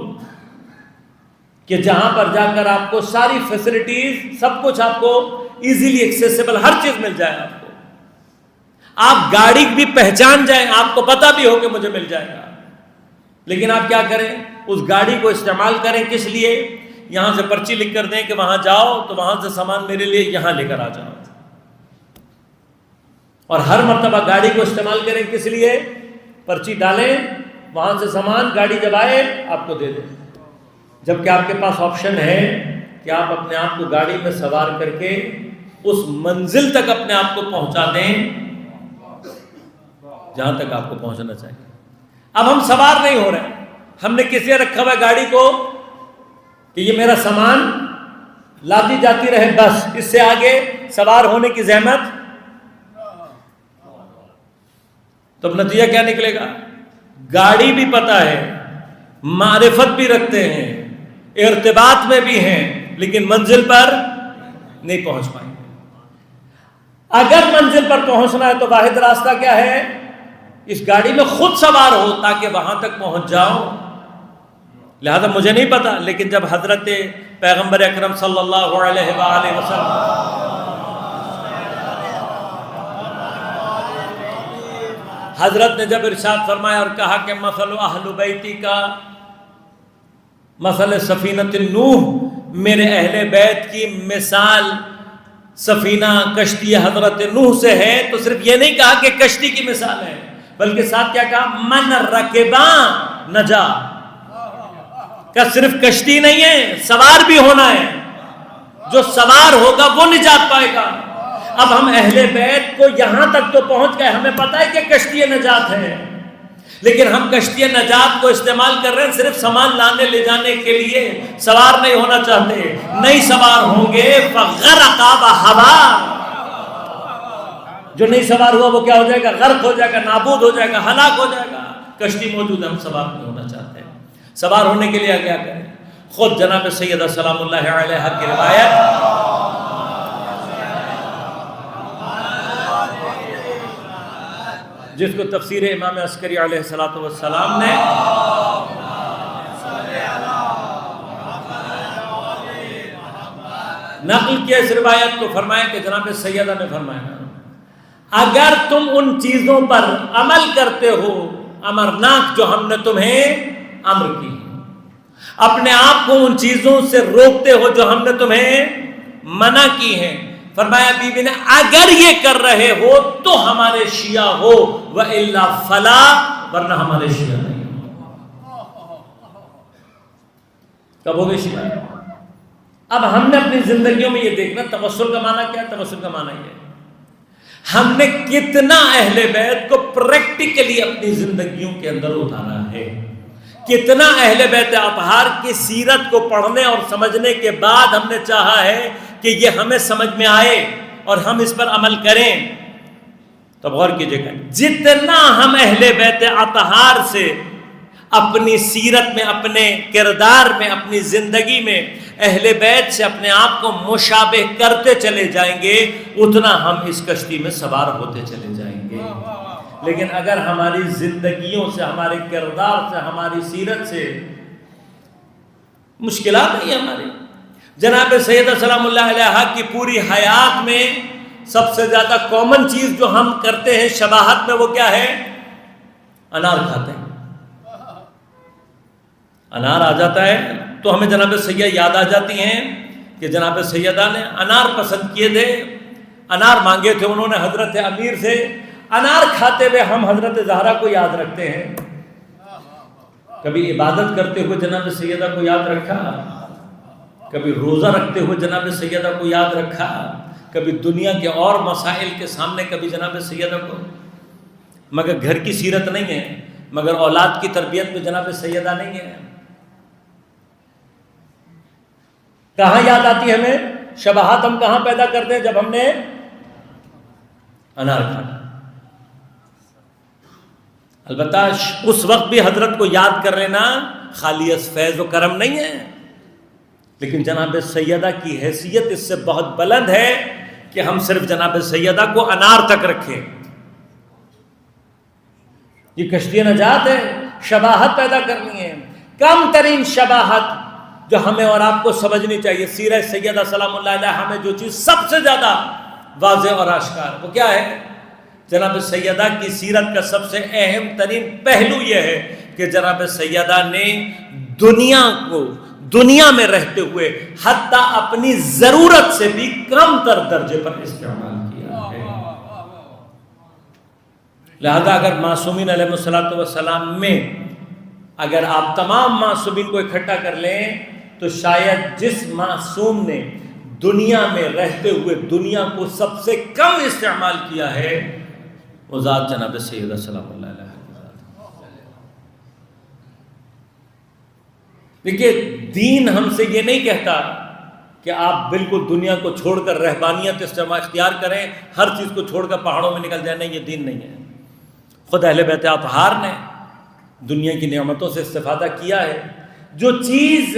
کہ جہاں پر جا کر آپ کو ساری فیسلٹیز، سب کچھ آپ کو ایزیلی ایکسیسیبل، ہر چیز مل جائے آپ کو، آپ گاڑی بھی پہچان جائیں، آپ کو پتہ بھی ہو کہ مجھے مل جائے گا، لیکن آپ کیا کریں؟ اس گاڑی کو استعمال کریں کس لیے؟ یہاں سے پرچی لکھ کر دیں کہ وہاں جاؤ تو وہاں سے سامان میرے لیے یہاں لے کر آ جاؤ، اور ہر مرتبہ گاڑی کو استعمال کریں کس لیے؟ پرچی ڈالیں، وہاں سے سامان گاڑی جب آئے آپ کو دے دیں، جبکہ آپ کے پاس آپشن ہے کہ آپ اپنے آپ کو گاڑی میں سوار کر کے اس منزل تک اپنے آپ کو پہنچا دیں جہاں تک آپ کو پہنچنا چاہیے۔ اب ہم سوار نہیں ہو رہے، ہم نے کس لیے رکھا ہوا گاڑی کو کہ یہ میرا سامان لاتی جاتی رہے، بس اس سے آگے سوار ہونے کی زحمت۔ تو اب نتیجہ کیا نکلے گا؟ گاڑی بھی پتہ ہے، معرفت بھی رکھتے ہیں، ارتباط میں بھی ہیں، لیکن منزل پر نہیں پہنچ پائیں گے۔ اگر منزل پر پہنچنا ہے تو واحد راستہ کیا ہے؟ اس گاڑی میں خود سوار ہو تاکہ وہاں تک پہنچ جاؤ۔ لہذا مجھے نہیں پتا، لیکن جب حضرت پیغمبر اکرم صلی اللہ علیہ وآلہ وسلم حضرت نے جب ارشاد فرمایا اور کہا کہ مثل اہل بیتی کا مثل سفینۃ نوح، میرے اہل بیت کی مثال سفینہ کشتی حضرت نوح سے ہے، تو صرف یہ نہیں کہا کہ کشتی کی مثال ہے، بلکہ ساتھ کیا کہا؟ من رکباں نجا، کہ صرف کشتی نہیں ہے، سوار بھی ہونا ہے۔ جو سوار ہوگا وہ نجات پائے گا۔ اب ہم اہل بیت کو یہاں تک تو پہنچ گئے، ہمیں پتہ ہے کہ کشتی نجات ہے، لیکن ہم کشتی نجات کو استعمال کر رہے ہیں صرف سامان لانے لے جانے کے لیے، سوار نہیں ہونا چاہتے۔ نہیں سوار ہوں گے فغرق بحوار، جو نہیں سوار ہوا وہ کیا ہو جائے گا؟ غرق ہو جائے گا، نابود ہو جائے گا، ہلاک ہو جائے گا۔ کشتی موجود ہے، ہم سوار نہیں ہونا چاہتے ہیں۔ سوار ہونے کے لیے کیا کریں؟ خود جناب سیدہ سلام اللہ علیہ کی روایت، جس کو تفسیر امام عسکری علیہ السلام نے نقل کیا اس روایت کو، فرمایا کہ جناب سیدہ نے فرمایا اگر تم ان چیزوں پر عمل کرتے ہو امرناک جو ہم نے تمہیں امر کی، اپنے آپ کو ان چیزوں سے روکتے ہو جو ہم نے تمہیں منع کی ہیں، فرمایا بی بی نے اگر یہ کر رہے ہو تو ہمارے شیعہ ہو وَإِلَّا فَلَا، ورنہ ہمارے شیعہ نہیں ہو۔ کب ہو گئے شیعہ؟ اب ہم نے اپنی زندگیوں میں یہ دیکھنا توسل کا معنی کیا ہے۔ توسل کا معنی یہ ہے ہم نے کتنا اہل بیت کو پریکٹیکلی اپنی زندگیوں کے اندر اتارا ہے، کتنا اہل بیت اطہار کی سیرت کو پڑھنے اور سمجھنے کے بعد ہم نے چاہا ہے کہ یہ ہمیں سمجھ میں آئے اور ہم اس پر عمل کریں۔ تو غور کیجئے گا جتنا ہم اہل بیت اطہار سے اپنی سیرت میں، اپنے کردار میں، اپنی زندگی میں اہل بیت سے اپنے آپ کو مشابہ کرتے چلے جائیں گے، اتنا ہم اس کشتی میں سوار ہوتے چلے جائیں گے۔ لیکن اگر ہماری زندگیوں سے، ہمارے کردار سے، ہماری سیرت سے مشکلات نہیں ہماری، جناب سیدہ سلام اللہ علیہ کی پوری حیات میں سب سے زیادہ کامن چیز جو ہم کرتے ہیں شباہت میں، وہ کیا ہے؟ انار کھاتے ہیں۔ انار آ جاتا ہے تو ہمیں جناب سیدہ یاد آ جاتی ہیں کہ جناب سیدہ نے انار پسند کیے تھے، انار مانگے تھے انہوں نے حضرت امیر سے، انار کھاتے ہوئے ہم حضرت زہرا کو یاد رکھتے ہیں۔ کبھی عبادت کرتے ہوئے جناب سیدہ کو یاد رکھا، کبھی روزہ رکھتے ہوئے جناب سیدہ کو یاد رکھا، کبھی دنیا کے اور مسائل کے سامنے کبھی جناب سیدہ کو، مگر گھر کی سیرت نہیں ہے، مگر اولاد کی تربیت میں جناب سیدہ نہیں ہے۔ کہاں یاد آتی ہے ہمیں شباہت؟ ہم کہاں پیدا کرتے ہیں؟ جب ہم نے انار کھانا۔ البتہ اس وقت بھی حضرت کو یاد کر لینا خالی از فیض و کرم نہیں ہے، لیکن جناب سیدہ کی حیثیت اس سے بہت بلند ہے کہ ہم صرف جناب سیدہ کو انار تک رکھیں۔ یہ کشتی نجات ہے، شباہت پیدا کرنی ہے۔ کم ترین شباہت جو ہمیں اور آپ کو سمجھنی چاہیے، سیرت سیدہ سلام اللہ علیہ ہمیں جو چیز سب سے زیادہ واضح اور آشکار، وہ کیا ہے؟ جناب سیدہ کی سیرت کا سب سے اہم ترین پہلو یہ ہے کہ جناب سیدہ نے دنیا میں رہتے ہوئے حتیٰ اپنی ضرورت سے بھی کم تر درجے پر استعمال کیا ہے۔ لہذا اگر معصومین علیہ السلام میں اگر آپ تمام معصومین کو اکٹھا کر لیں تو شاید جس معصوم نے دنیا میں رہتے ہوئے دنیا کو سب سے کم استعمال کیا ہے وہ ذات جناب سیدہ سلام اللہ علیہ وسلم۔ دیکھیے دین ہم سے یہ نہیں کہتا کہ آپ بالکل دنیا کو چھوڑ کر رہبانیت اختیار کریں، ہر چیز کو چھوڑ کر پہاڑوں میں نکل جائیں، نہیں، یہ دین نہیں ہے۔ خود اہل بیت اطہار نے دنیا کی نعمتوں سے استفادہ کیا ہے۔ جو چیز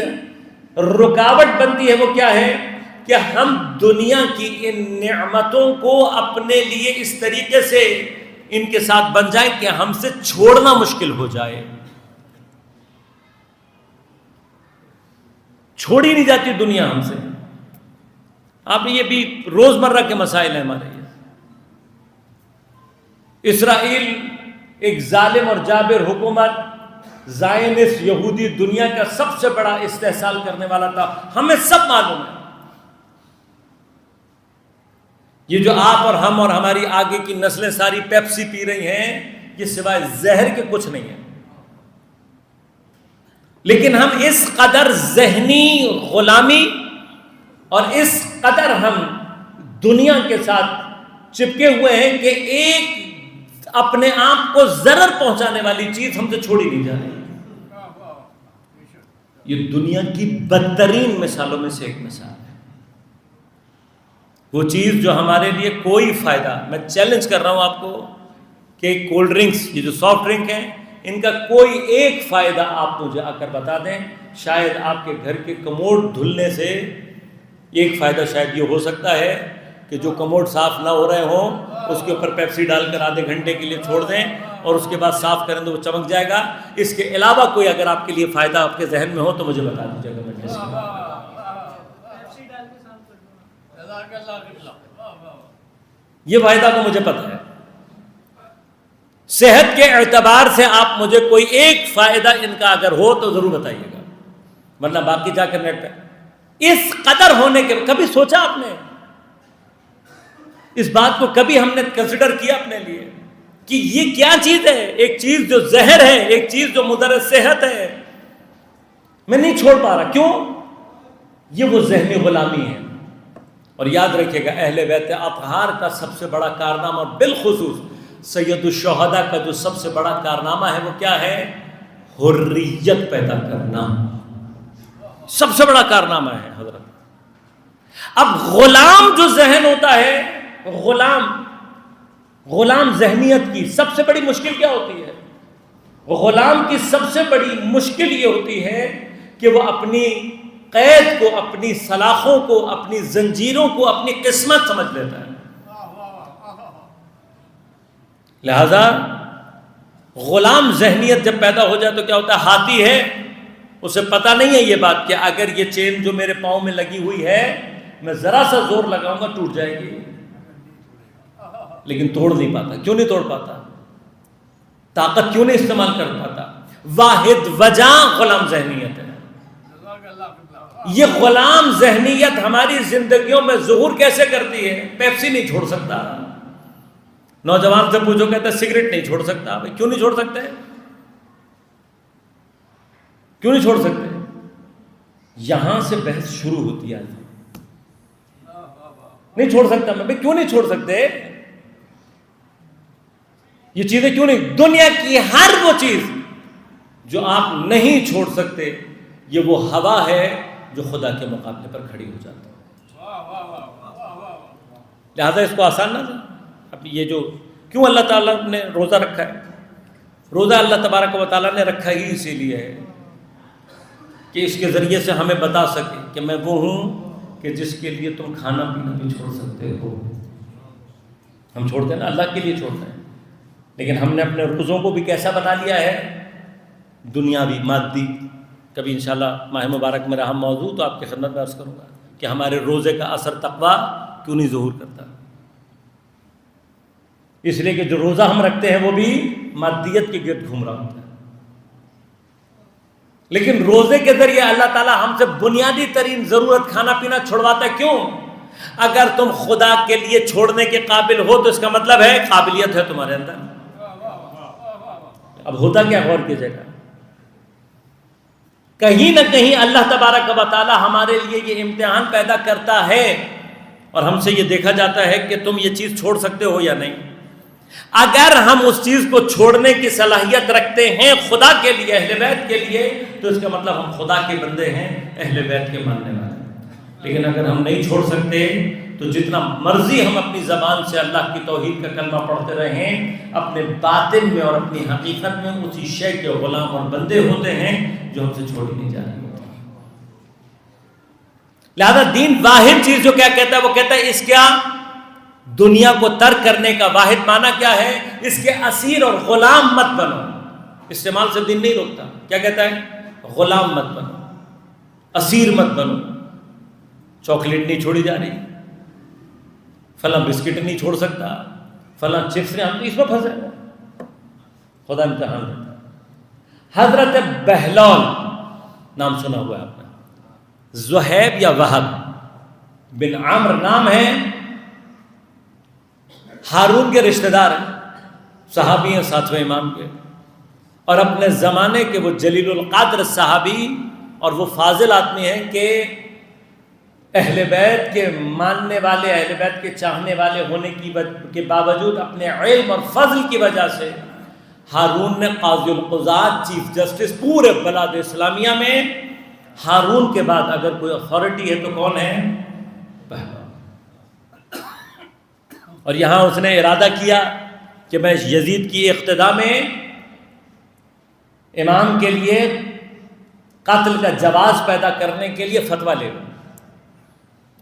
رکاوٹ بنتی ہے وہ کیا ہے کہ ہم دنیا کی ان نعمتوں کو اپنے لیے اس طریقے سے ان کے ساتھ بن جائیں کہ ہم سے چھوڑنا مشکل ہو جائے۔ چھوڑی نہیں جاتی دنیا ہم سے۔ آپ یہ بھی روزمرہ کے مسائل ہیں ہمارے۔ اسرائیل ایک ظالم اور جابر حکومت، زائنسٹ یہودی دنیا کا سب سے بڑا استحصال کرنے والا تھا، ہمیں سب معلوم ہے۔ یہ جو آپ اور ہم اور ہماری آگے کی نسلیں ساری پیپسی پی رہی ہیں، یہ سوائے زہر کے کچھ نہیں ہے۔ لیکن ہم اس قدر ذہنی غلامی اور اس قدر ہم دنیا کے ساتھ چپکے ہوئے ہیں کہ ایک اپنے آپ کو ضرر پہنچانے والی چیز ہم سے چھوڑی نہیں جا رہی. یہ دنیا کی بدترین مثالوں میں سے ایک مثال ہے. وہ چیز جو ہمارے لیے کوئی فائدہ، میں چیلنج کر رہا ہوں آپ کو کہ کولڈ ڈرنکس، یہ جو سافٹ ڈرنک ہیں، ان کا کوئی ایک فائدہ آپ مجھے آ کر بتا دیں. شاید آپ کے گھر کے کموڈ دھلنے سے ایک فائدہ شاید یہ ہو سکتا ہے کہ جو کموڈ صاف نہ ہو رہے ہوں اس کے اوپر پیپسی ڈال کر آدھے گھنٹے کے لیے چھوڑ دیں اور اس کے بعد صاف کریں تو وہ چمک جائے گا. اس کے علاوہ کوئی اگر آپ کے لیے فائدہ آپ کے ذہن میں ہو تو مجھے بتا دیجیے گا. یہ فائدہ تو مجھے پتہ ہے. صحت کے اعتبار سے آپ مجھے کوئی ایک فائدہ ان کا اگر ہو تو ضرور بتائیے گا، ورنہ باقی جا کر نیٹ پہ. اس قدر ہونے کے کبھی سوچا آپ نے اس بات کو؟ کبھی ہم نے کنسیڈر کیا اپنے لیے کہ یہ کیا چیز ہے؟ ایک چیز جو زہر ہے، ایک چیز جو مضر صحت ہے، میں نہیں چھوڑ پا رہا. کیوں؟ یہ وہ ذہنی غلامی ہے. اور یاد رکھیے گا اہل بیت اطہار کا سب سے بڑا کارنامہ، بالخصوص سید الشہداء کا جو سب سے بڑا کارنامہ ہے وہ کیا ہے؟ حریت پیدا کرنا. سب سے بڑا کارنامہ ہے حضرت. اب غلام جو ذہن ہوتا ہے، غلام ذہنیت کی سب سے بڑی مشکل کیا ہوتی ہے؟ غلام کی سب سے بڑی مشکل یہ ہوتی ہے کہ وہ اپنی قید کو، اپنی سلاخوں کو، اپنی زنجیروں کو اپنی قسمت سمجھ لیتا ہے. لہذا غلام ذہنیت جب پیدا ہو جائے تو کیا ہوتا ہے؟ ہاتھی ہے، اسے پتہ نہیں ہے یہ بات کہ اگر یہ چین جو میرے پاؤں میں لگی ہوئی ہے میں ذرا سا زور لگاؤں گا ٹوٹ جائے گی، لیکن توڑ نہیں پاتا. کیوں نہیں توڑ پاتا؟ طاقت کیوں نہیں استعمال کر پاتا؟ واحد وجہ غلام ذہنیت ہے. یہ غلام ذہنیت ہماری زندگیوں میں ظہور کیسے کرتی ہے؟ پیپسی نہیں چھوڑ سکتا. نوجوان سے پوچھو کہتا ہے سگریٹ نہیں چھوڑ سکتا. بھائی کیوں نہیں چھوڑ سکتے؟ کیوں نہیں چھوڑ سکتے؟ یہاں سے بحث شروع ہوتی ہے. نہیں چھوڑ سکتا میں. بھائی کیوں نہیں چھوڑ سکتے؟ یہ چیزیں کیوں نہیں؟ دنیا کی ہر وہ چیز جو آپ نہیں چھوڑ سکتے یہ وہ ہوا ہے جو خدا کے مقابلے پر کھڑی ہو جاتی ہے. لہذا اس کو آسان نہ تھا. اب یہ جو کیوں اللہ تعالیٰ نے روزہ رکھا ہے؟ روزہ اللہ تبارک و تعالیٰ نے رکھا ہی اسی لیے ہے کہ اس کے ذریعے سے ہمیں بتا سکے کہ میں وہ ہوں کہ جس کے لیے تم کھانا پینا بھی چھوڑ سکتے ہو. ہم چھوڑتے ہیں نا، اللہ کے لیے چھوڑتے ہیں، لیکن ہم نے اپنے روزوں کو بھی کیسا بنا لیا ہے؟ دنیاوی، مادی. کبھی انشاءاللہ ماہ مبارک میں رہا موضوع تو آپ کی خدمت میں عرض کروں گا کہ ہمارے روزے کا اثر تقویٰ کیوں نہیں ظہور کرتا. اس لیے کہ جو روزہ ہم رکھتے ہیں وہ بھی مادیت کے گرد گھوم رہا ہوتا ہے. لیکن روزے کے ذریعے اللہ تعالیٰ ہم سے بنیادی ترین ضرورت کھانا پینا چھوڑواتا ہے. کیوں؟ اگر تم خدا کے لیے چھوڑنے کے قابل ہو تو اس کا مطلب ہے قابلیت ہے تمہارے اندر. اب ہوتا کیا؟ غور کیجیے گا. کہیں نہ کہیں اللہ تبارک و تعالیٰ ہمارے لیے یہ امتحان پیدا کرتا ہے اور ہم سے یہ دیکھا جاتا ہے کہ تم یہ چیز چھوڑ سکتے ہو یا نہیں. اگر ہم اس چیز کو چھوڑنے کی صلاحیت رکھتے ہیں خدا کے لیے، اہل بیت کے لیے، تو اس کا مطلب ہم خدا کے بندے ہیں، اہل بیت کے ماننے والے. لیکن اگر ہم نہیں چھوڑ سکتے تو جتنا مرضی ہم اپنی زبان سے اللہ کی توحید کا کلمہ پڑھتے رہیں، اپنے باطن میں اور اپنی حقیقت میں اسی شے کے غلام اور بندے ہوتے ہیں جو ہم سے چھوڑی نہیں جا رہی ہوتی. لہذا دین واحد چیز جو کیا کہتا ہے؟ وہ کہتا ہے اس کیا دنیا کو ترک کرنے کا واحد معنی کیا ہے؟ اس کے اسیر اور غلام مت بنو. استعمال سے دین نہیں روکتا. کیا کہتا ہے؟ غلام مت بنو، اسیر مت بنو. چاکلیٹ نہیں چھوڑی جا رہی، فلاں بسکٹ نہیں چھوڑ سکتا، فلاں چپس نہیں، ہم تو اس میں پھنسے ہیں. خدا امتحان دیتا ہے. حضرت بہلول نام سنا ہوا ہے آپ نے، زہیب یا وہب بن عمر نام ہے، ہارون کے رشتہ دار ہیں، صحابی ہیں 7ویں امام کے، اور اپنے زمانے کے وہ جلیل القدر صحابی اور وہ فاضل آدمی ہیں کہ اہل بیت کے ماننے والے، اہل بیت کے چاہنے والے ہونے کے باوجود اپنے علم اور فضل کی وجہ سے ہارون نے قاضی القضات، چیف جسٹس پورے بلاد اسلامیہ میں، ہارون کے بعد اگر کوئی اتھارٹی ہے تو کون ہے؟ پہلوان۔ اور یہاں اس نے ارادہ کیا کہ میں یزید کی اقتداء میں امام کے لیے قتل کا جواز پیدا کرنے کے لیے فتویٰ لے لوں۔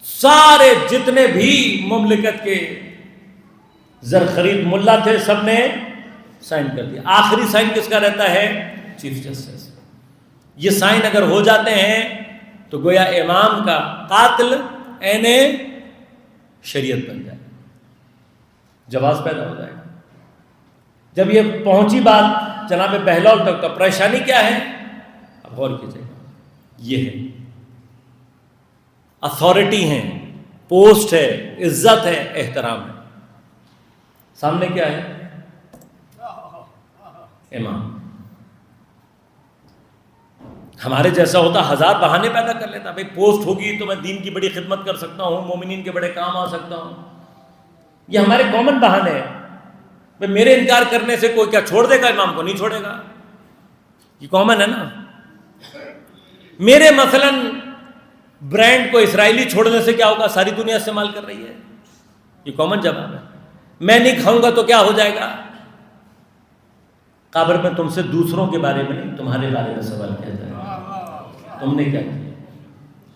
سارے جتنے بھی مملکت کے زرخرید ملا تھے سب نے سائن کر دیا۔ آخری سائن کس کا رہتا ہے؟ Chief justice. یہ سائن اگر ہو جاتے ہیں تو گویا امام کا قاتل عین شریعت بن جائے، جواز پیدا ہو جائے گا۔ جب یہ پہنچی بات جناب بہلول تک تو پریشانی کیا ہے؟ اب غور کیجیے گا، یہ ہے اتھارٹی ہیں، پوسٹ ہے، عزت ہے، احترام ہے، سامنے کیا ہے؟ امام۔ ہمارے جیسا ہوتا ہزار بہانے پیدا کر لیتا، بھائی پوسٹ ہوگی تو میں دین کی بڑی خدمت کر سکتا ہوں، مومنین کے بڑے کام آ سکتا ہوں۔ یہ ہمارے کامن بہانے ہیں۔ بھائی میرے انکار کرنے سے کوئی کیا چھوڑ دے گا؟ امام کو نہیں چھوڑے گا، یہ کامن ہے نا۔ میرے مثلاً برانڈ کو اسرائیلی چھوڑنے سے کیا ہوگا؟ ساری دنیا استعمال کر رہی ہے، یہ کامن جواب ہے۔ میں نہیں کھاؤں گا تو کیا ہو جائے گا؟ قبر میں تم سے دوسروں کے بارے میں نہیں، تمہارے بارے میں سوال کیا جائے گا، تم نے کیا کیا۔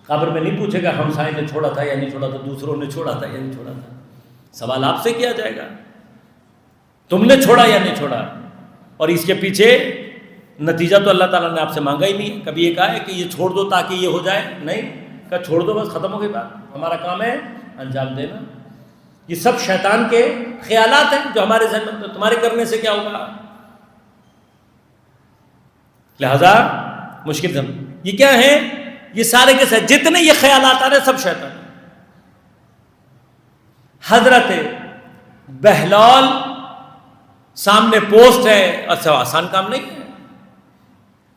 قبر میں نہیں پوچھے گا ہمسائے نے چھوڑا تھا یا نہیں چھوڑا تھا، دوسروں نے چھوڑا تھا یا نہیں چھوڑا تھا، سوال آپ سے کیا جائے گا، تم نے چھوڑا یا نہیں چھوڑا۔ اور اس کے پیچھے نتیجہ تو اللہ تعالیٰ نے آپ سے مانگا ہی نہیں ہے۔ کبھی یہ کہا ہے کہ یہ چھوڑ دو تاکہ یہ ہو جائے؟ نہیں، کہا چھوڑ دو بس، ختم ہو گئی بات، ہمارا کام ہے انجام دینا۔ یہ سب شیطان کے خیالات ہیں جو ہمارے ذہن میں، تمہارے کرنے سے کیا ہوگا، لہذا مشکل سے یہ کیا ہے، یہ سارے کے ساتھ جتنے یہ خیالات آ رہے سب شیطان۔ حضرت بہلول سامنے پوسٹ ہے، اچھا آسان کام نہیں ہے۔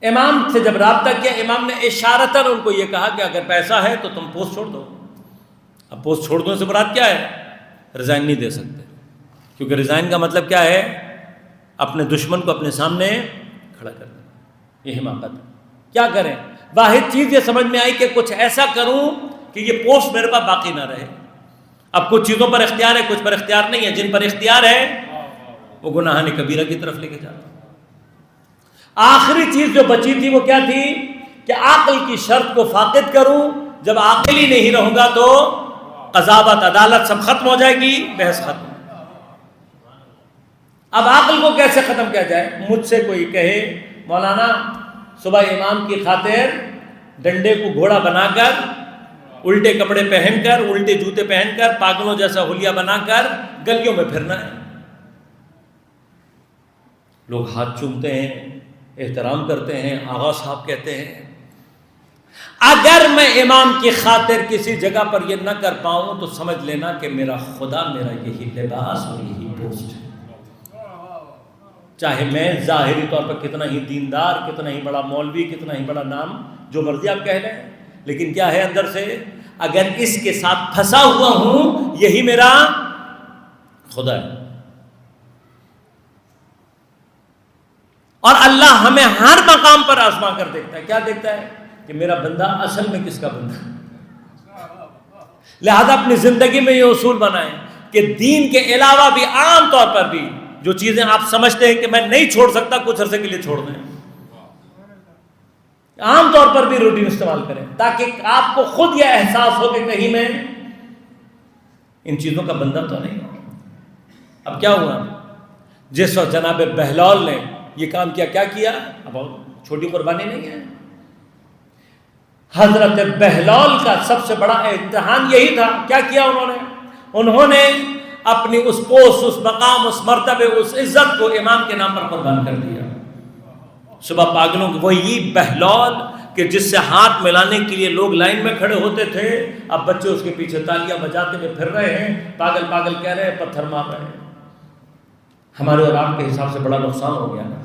امام سے جب رابطہ کیا، امام نے اشارتاً ان کو یہ کہا کہ اگر پیسہ ہے تو تم پوسٹ چھوڑ دو۔ اب پوسٹ چھوڑ دو سے مراد کیا ہے؟ ریزائن نہیں دے سکتے، کیونکہ ریزائن کا مطلب کیا ہے؟ اپنے دشمن کو اپنے سامنے کھڑا کر دینا، یہ حماقت ہے۔ کیا کریں؟ واحد چیز یہ سمجھ میں آئی کہ کچھ ایسا کروں کہ یہ پوسٹ میرے پاس باقی نہ رہے۔ اب کچھ چیزوں پر اختیار ہے، کچھ پر اختیار نہیں ہے۔ جن پر اختیار ہے وہ گناہ کبیرہ کی طرف لے کے جاتا۔ آخری چیز جو بچی تھی وہ کیا تھی کہ عقل کی شرط کو فاقد کروں۔ جب عاقل ہی نہیں رہوں گا تو قضاوت، عدالت سب ختم ہو جائے گی، بحث ختم۔ اب عقل کو کیسے ختم کیا جائے؟ مجھ سے کوئی کہے مولانا صبح امام کی خاطر ڈنڈے کو گھوڑا بنا کر، الٹے کپڑے پہن کر، الٹے جوتے پہن کر، پاگلوں جیسا حلیہ بنا کر گلیوں میں پھرنا ہے۔ لوگ ہاتھ چومتے ہیں، احترام کرتے ہیں، آغا صاحب کہتے ہیں۔ اگر میں امام کی خاطر کسی جگہ پر یہ نہ کر پاؤں تو سمجھ لینا کہ میرا خدا میرا یہی لباس اور یہی پوسٹ ہے۔ چاہے میں ظاہری طور پر کتنا ہی دیندار، کتنا ہی بڑا مولوی، کتنا ہی بڑا نام جو مرضی آپ کہہ لیں، لیکن کیا ہے اندر سے؟ اگر اس کے ساتھ پھنسا ہوا ہوں، یہی میرا خدا ہے۔ اور اللہ ہمیں ہر مقام پر آزما کر دیکھتا ہے۔ کیا دیکھتا ہے؟ کہ میرا بندہ اصل میں کس کا بندہ ہے۔ لہذا اپنی زندگی میں یہ اصول بنائیں کہ دین کے علاوہ بھی عام طور پر بھی جو چیزیں آپ سمجھتے ہیں کہ میں نہیں چھوڑ سکتا، کچھ عرصے کے لیے چھوڑ دیں۔ عام طور پر بھی روٹین استعمال کریں تاکہ آپ کو خود یہ احساس ہو کہ کہیں میں ان چیزوں کا بندہ تو نہیں ہوں۔ اب کیا ہوا؟ جس وقت جناب بہلول نے یہ کام کیا کیا؟ اب چھوٹی قربانی نہیں ہے۔ حضرت بہلول کا سب سے بڑا امتحان یہی تھا۔ کیا کیا انہوں نے اپنی اس پوسٹ، اس مقام، اس مرتبے، اس عزت کو امام کے نام پر قربان کر دیا۔ صبح پاگلوں کو وہی بہلول کہ جس سے ہاتھ ملانے کے لیے لوگ لائن میں کھڑے ہوتے تھے، اب بچے اس کے پیچھے تالیاں بجاتے ہوئے پھر رہے ہیں، پاگل پاگل کہہ رہے ہیں، پتھر مار رہے ہیں۔ ہمارے اور آپ کے حساب سے بڑا نقصان ہو گیا نا۔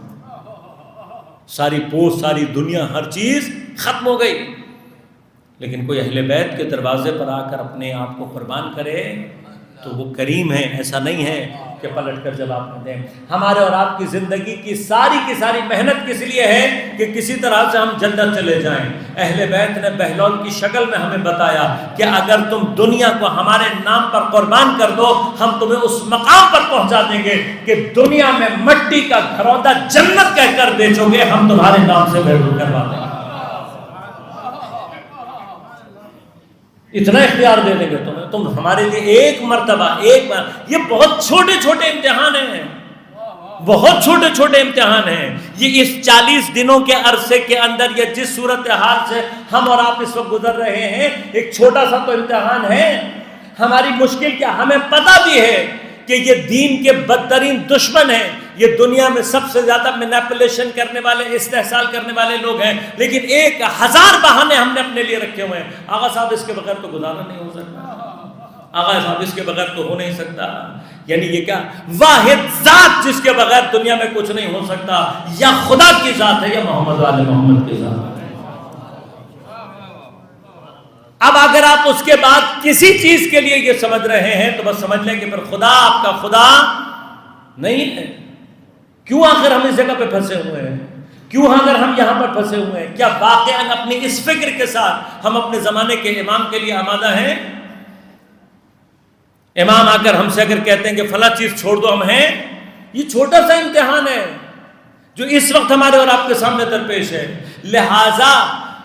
ساری پوسٹ، ساری دنیا، ہر چیز ختم ہو گئی۔ لیکن کوئی اہل بیت کے دروازے پر آ کر اپنے آپ کو قربان کرے تو وہ کریم ہے، ایسا نہیں ہے کہ پلٹ کر جواب نہ دیں۔ ہمارے اور آپ کی زندگی کی ساری محنت کس لیے ہے کہ کسی طرح سے ہم جنت چلے جائیں۔ اہل بیت نے بہلول کی شکل میں ہمیں بتایا کہ اگر تم دنیا کو ہمارے نام پر قربان کر دو، ہم تمہیں اس مقام پر پہنچا دیں گے کہ دنیا میں مٹی کا گھروندا جنت کہہ کر بیچو گے، ہم تمہارے نام سے محفوظ کروا دیں گے۔ اتنا اختیار دے دیں گے تم ہمارے لیے ایک مرتبہ یہ بہت چھوٹے امتحان ہیں، بہت چھوٹے امتحان ہیں۔ یہ اس 40 دنوں کے عرصے کے اندر یہ جس صورتحال سے ہم اور آپ اس وقت گزر رہے ہیں، ایک چھوٹا سا تو امتحان ہے۔ ہماری مشکل کیا، ہمیں پتہ بھی ہے کہ یہ دین کے بدترین دشمن ہیں، یہ دنیا میں سب سے زیادہ مینیپولیشن کرنے والے، استحصال کرنے والے لوگ ہیں، لیکن 1000 بہانے ہم نے اپنے لیے رکھے ہوئے ہیں۔ آغا صاحب اس کے بغیر تو گزارا نہیں ہو سکتا، آغا صاحب اس کے بغیر تو ہو نہیں سکتا۔ یعنی یہ کیا، واحد ذات جس کے بغیر دنیا میں کچھ نہیں ہو سکتا، یا خدا کی ذات ہے یا محمد والے محمد کی ذات ہے۔ اب اگر آپ اس کے بعد کسی چیز کے لیے یہ سمجھ رہے ہیں تو بس سمجھ لیں کہ پھر خدا آپ کا خدا نہیں ہے۔ کیوں آخر ہم اس جگہ پہ پھنسے ہوئے ہیں؟ کیوں اگر ہم یہاں پر پھنسے ہوئے ہیں؟ کیا واقعاً اپنی اس فکر کے ساتھ ہم اپنے زمانے کے امام کے لیے آمادہ ہیں؟ امام آ کر ہم سے اگر کہتے ہیں کہ فلاں چیز چھوڑ دو، ہم ہیں؟ یہ چھوٹا سا امتحان ہے جو اس وقت ہمارے اور آپ کے سامنے درپیش ہے۔ لہٰذا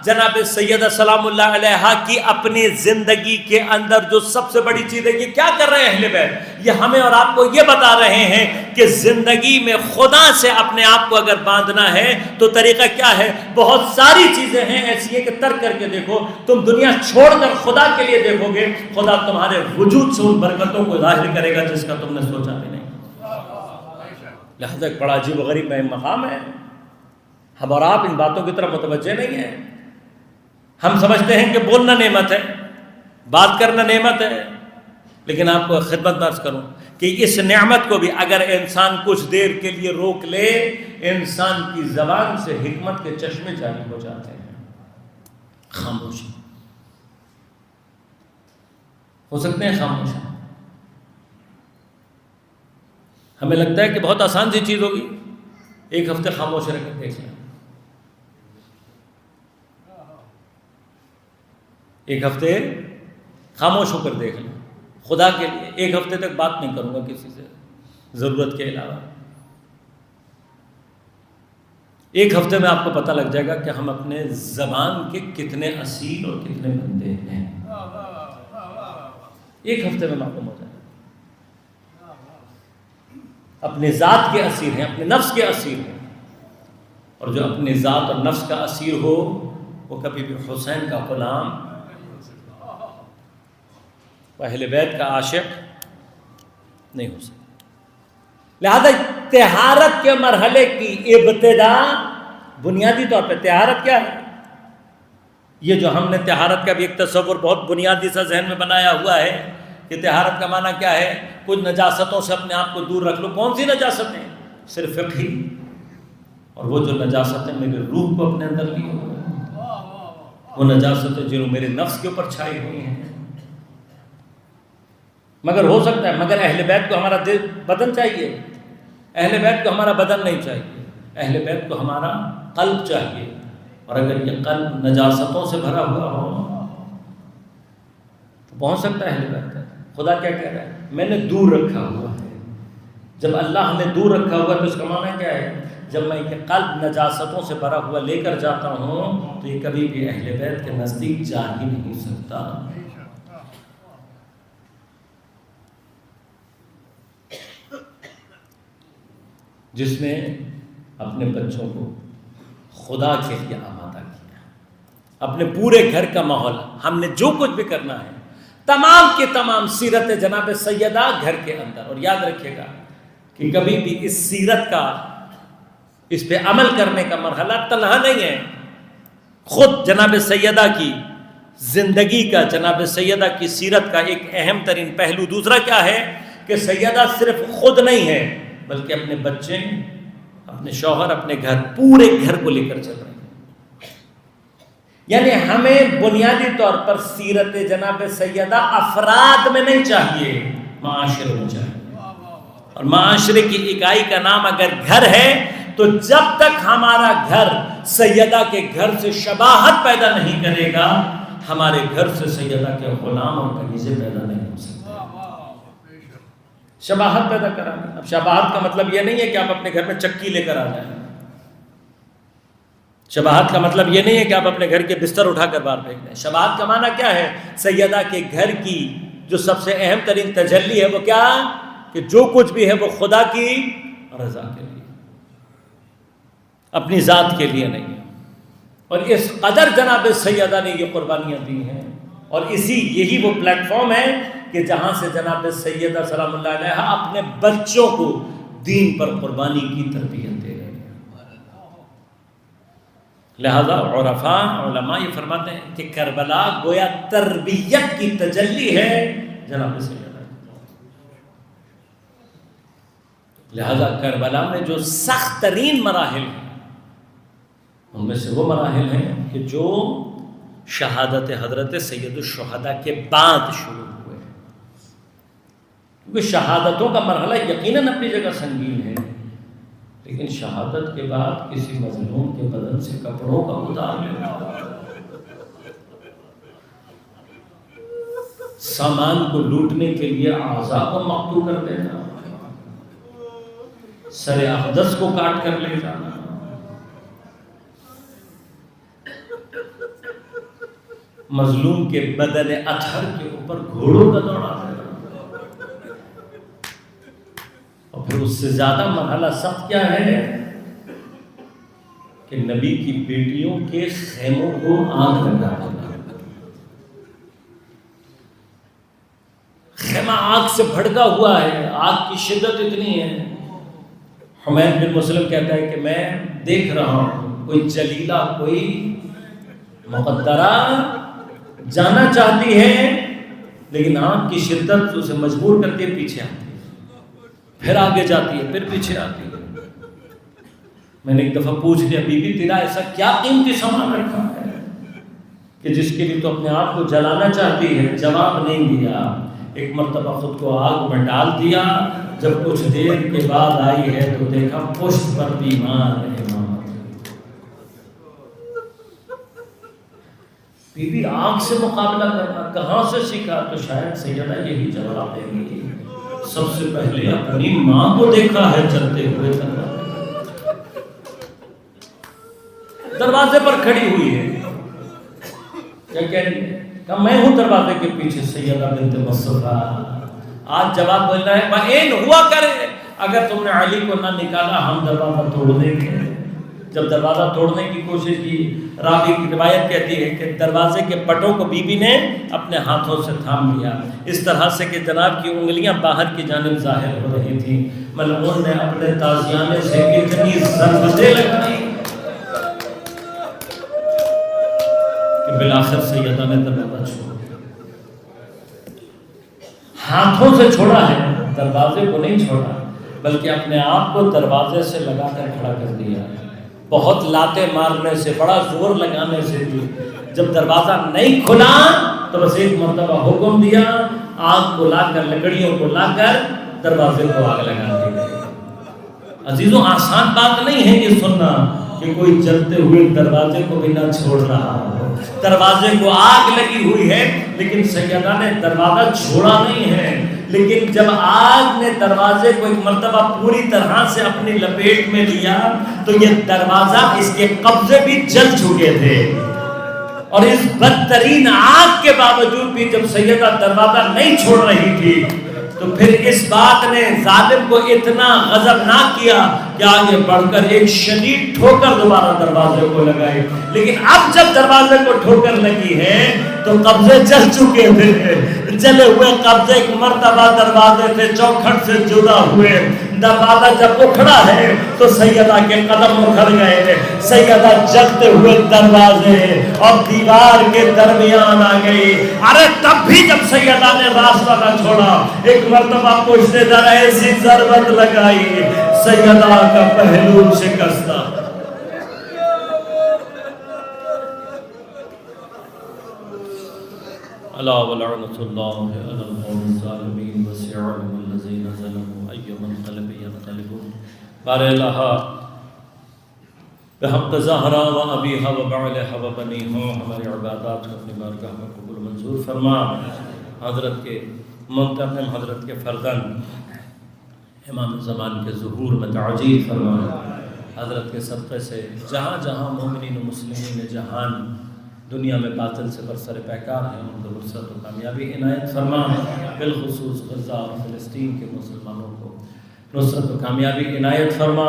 جناب سیدہ سلام اللہ علیہا کی اپنی زندگی کے اندر جو سب سے بڑی چیز ہے، یہ کیا کر رہے ہیں اہل بیت؟ یہ ہمیں اور آپ کو یہ بتا رہے ہیں کہ زندگی میں خدا سے اپنے آپ کو اگر باندھنا ہے تو طریقہ کیا ہے؟ بہت ساری چیزیں ہیں ایسی ہے کہ ترک کر کے دیکھو۔ تم دنیا چھوڑ کر خدا کے لیے دیکھو گے، خدا تمہارے وجود سے ان برکتوں کو ظاہر کرے گا جس کا تم نے سوچا بھی نہیں۔ لہذا ایک بڑا عجیب و غریب مقام ہے۔ ہم اور آپ ان باتوں کی طرف متوجہ نہیں ہیں۔ ہم سمجھتے ہیں کہ بولنا نعمت ہے، بات کرنا نعمت ہے، لیکن آپ کو خدمت عرض کروں کہ اس نعمت کو بھی اگر انسان کچھ دیر کے لیے روک لے، انسان کی زبان سے حکمت کے چشمے جاری ہو جاتے ہیں۔ خاموشی ہو سکتے ہیں، خاموش ہیں۔ ہمیں لگتا ہے کہ بہت آسان سی چیز ہوگی، ایک ہفتے خاموش رہ کر دیکھ لیں، ایک ہفتے خاموش ہو کر دیکھ لیں خدا کے لیے۔ ایک ہفتے تک بات نہیں کروں گا کسی سے ضرورت کے علاوہ۔ ایک ہفتے میں آپ کو پتہ لگ جائے گا کہ ہم اپنے زبان کے کتنے اسیر اور کتنے بندے ہیں۔ ایک ہفتے میں معلوم ہو جائے گا۔ اپنے ذات کے اسیر ہیں، اپنے نفس کے اسیر ہیں، اور جو اپنے ذات اور نفس کا اسیر ہو وہ کبھی بھی حسین کا غلام، اہل بیت کا عاشق نہیں ہو سکتا۔ لہذا طہارت کے مرحلے کی ابتدا بنیادی طور پہ، طہارت کیا ہے؟ یہ جو ہم نے طہارت کا بھی ایک تصور بہت بنیادی سا ذہن میں بنایا ہوا ہے کہ طہارت کا معنی کیا ہے؟ کچھ نجاستوں سے اپنے آپ کو دور رکھ لو۔ کون سی نجاستیں؟ صرف فقہی، اور وہ جو نجاستیں میرے روح کو اپنے اندر لی ہوئی ہیں، وہ نجاستیں جو میرے نفس کے اوپر چھائی ہوئی ہیں۔ مگر ہو سکتا ہے، مگر اہل بیت کو ہمارا بدن چاہیے، اہل بیت کو ہمارا بدن نہیں چاہیے، اہل بیت کو ہمارا قلب چاہیے۔ اور اگر یہ قلب نجاستوں سے بھرا ہوا ہو تو پہنچ سکتا ہے اہل بیت تک۔ خدا کیا کہہ رہا ہے؟ میں نے دور رکھا ہوا ہے۔ جب اللہ نے دور رکھا ہوا تو اس کا معنی کیا ہے؟ جب میں یہ قلب نجاستوں سے بھرا ہوا لے کر جاتا ہوں تو یہ کبھی بھی اہل بیت کے نزدیک جا ہی نہیں سکتا۔ جس نے اپنے بچوں کو خدا کے لیے آمادہ کیا، اپنے پورے گھر کا ماحول، ہم نے جو کچھ بھی کرنا ہے تمام کے تمام سیرت جناب سیدہ گھر کے اندر۔ اور یاد رکھیے گا کہ کبھی بھی اس سیرت کا، اس پہ عمل کرنے کا مرحلہ تنہا نہیں ہے۔ خود جناب سیدہ کی زندگی کا، جناب سیدہ کی سیرت کا ایک اہم ترین پہلو دوسرا کیا ہے کہ سیدہ صرف خود نہیں ہے بلکہ اپنے بچے، اپنے شوہر، اپنے گھر، پورے گھر کو لے کر چل رہے ہیں۔ یعنی ہمیں بنیادی طور پر سیرت جناب سیدہ افراد میں نہیں چاہیے، معاشرے میں چاہیے. اور معاشرے کی اکائی کا نام اگر گھر ہے تو جب تک ہمارا گھر سیدہ کے گھر سے شباہت پیدا نہیں کرے گا، ہمارے گھر سے سیدہ کے غلام اور کنیزیں پیدا نہیں ہو سکتے. شباہت پیدا کرانا. اب شباہت کا مطلب یہ نہیں ہے کہ آپ اپنے گھر میں چکی لے کر آ جائیں. شباہت کا مطلب یہ نہیں ہے کہ آپ اپنے گھر کے بستر اٹھا کر باہر پھینک دیں. شباہت کا معنی کیا ہے؟ سیدہ کے گھر کی جو سب سے اہم ترین تجلی ہے وہ کیا؟ کہ جو کچھ بھی ہے وہ خدا کی رضا کے لیے، اپنی ذات کے لیے نہیں. اور اس قدر جناب سیدہ نے یہ قربانیاں دی ہیں، اور یہی وہ پلیٹ فارم ہے کہ جہاں سے جناب سیدہ سلام اللہ علیہا اپنے بچوں کو دین پر قربانی کی تربیت دے رہے ہیں. لہذا عرفاء علماء یہ فرماتے ہیں کہ کربلا گویا تربیت کی تجلی ہے جناب سیدہ. لہذا کربلا میں جو سخت ترین مراحل ہیں ان میں سے وہ مراحل ہیں کہ جو شہادت حضرت سید الشہداء کے بعد شروع ہوئے. کیونکہ شہادتوں کا مرحلہ یقیناً اپنی جگہ سنگین ہے، لیکن شہادت کے بعد کسی مظلوم کے بدن سے کپڑوں کا اتار لینا، سامان کو لوٹنے کے لیے اعضاء کو مقطوع کر دینا، سر اقدس کو کاٹ کر لے جانا، مظلوم کے بدن اطہر کے اوپر گھوڑوں کا دوڑا دینا، اور پھر اس سے زیادہ مرحلہ سخت کیا ہے کہ نبی کی بیٹیوں کے خیموں کو آگ لگا دینا. خیمہ آگ سے بھڑکا ہوا ہے، آگ کی شدت اتنی ہے. حمید بن مسلم کہتا ہے کہ میں دیکھ رہا ہوں کوئی جلیلہ، کوئی مقدرہ جانا چاہتی ہے، لیکن آگ کی شدت اسے مجبور کرتی ہے پیچھے آتی ہے، پھر آگے جاتی ہے، پھر پیچھے آتی ہے. میں نے ایک دفعہ پوچھ لیا، بی بی تیرا ایسا کیا قیمتی سامان رکھا ہے کہ جس کے لیے تو اپنے آپ کو جلانا چاہتی ہے؟ جواب نہیں دیا. ایک مرتبہ خود کو آگ میں ڈال دیا، جب کچھ دیر کے بعد آئی ہے تو دیکھا پشت پر بیمار ہے. بی بی آگ سے مقابلہ کرنا کہاں سے سیکھا؟ تو شاید سیدہ یہی جواب دیں گی، سب سے پہلے اپنی ماں کو دیکھا ہے چلتے ہوئے دروازے پر کھڑی ہوئی ہے. کیا کہہ رہی ہے؟ کہ میں ہوں دروازے کے پیچھے سیدہ بنت مصطفیٰ. آج جواب بولنا ہے بہن ہوا کرے، اگر تم نے علی کو نہ نکالا ہم دروازہ توڑ دیں گے. جب دروازہ توڑنے کی کوشش کی، راوی کی روایت کہتی ہے کہ دروازے کے پٹوں کو بی بی نے اپنے ہاتھوں سے تھام لیا، اس طرح سے کہ جناب کی انگلیاں باہر کی جانب ظاہر ہو رہی تھیں. ملعون نے اپنے تازیانے سے اتنی ضربتیں لگائی کہ بالآخر سیدہ نے دروازہ چھوڑا. ہاتھوں سے چھوڑا ہے، دروازے کو نہیں چھوڑا، بلکہ اپنے آپ کو دروازے سے لگا کر کھڑا کر دیا. بہت لاتے مارنے سے، بڑا زور لگانے سے بھی جب دروازہ نہیں کھلا تو بس ایک مرتبہ حکم دیا، آگ کو لا کر، لکڑیوں کو لا کر دروازے کو آگ لگا دی. عزیزوں آسان بات نہیں ہے یہ سننا کہ کوئی جلتے ہوئے دروازے کو بھی نہ چھوڑ رہا ہو. دروازے کو آگ لگی ہوئی ہے، لیکن سیدہ نے دروازہ چھوڑا نہیں ہے. لیکن جب آگ نے دروازے کو ایک مرتبہ پوری طرح سے اپنی لپیٹ میں لیا تو یہ دروازہ، اس کے قبضے بھی جل چکے تھے. اور اس بدترین آگ کے باوجود بھی جب سیدہ دروازہ نہیں چھوڑ رہی تھی تو پھر اس بات نے ظالم کو اتنا غضبناک کیا کہ آگے بڑھ کر ایک شدید ٹھوکر دوبارہ دروازے کو لگائی. لیکن اب جب دروازے کو ٹھوکر لگی ہے تو قبضے جل چکے تھے. جلے ہوئے قبضے ایک مرتبہ دروازے سے چوکھٹ سے جدا ہوئے. دروازہ جب اکھڑا ہے تو سیدہ کے قدم اکھڑ گئے. سیدہ جلتے ہوئے دروازے اور دیوار کے درمیان آ گئی. ارے تب بھی جب سیدہ نے راستہ نہ چھوڑا، ایک مرتبہ پوچھتے در ایسی ضربت لگائی، سیدہ کا پہلو شکستہ. الا ولعنۃ اللہ علی القوم الظالمین وسيعلم الذین ظلموا أي منقلب ينقلبون. بار الہ بحق زہرا و ابیہا و بعلہا و بنیہا ہماری عبادات کو اپنی بارگاہ میں قبول منظور فرما. حضرت کے منتقم حضرت کے فرزند امام زمان کے ظہور میں تعجیل فرما. حضرت کے صدقے سے جہاں جہاں مومنین و مسلمین جہان دنیا میں باطل سے برسر پیکار ہیں ان کو نصرت و کامیابی عنایت فرما. بالخصوص غزہ اور فلسطین کے مسلمانوں کو نصرت و کامیابی عنایت فرما.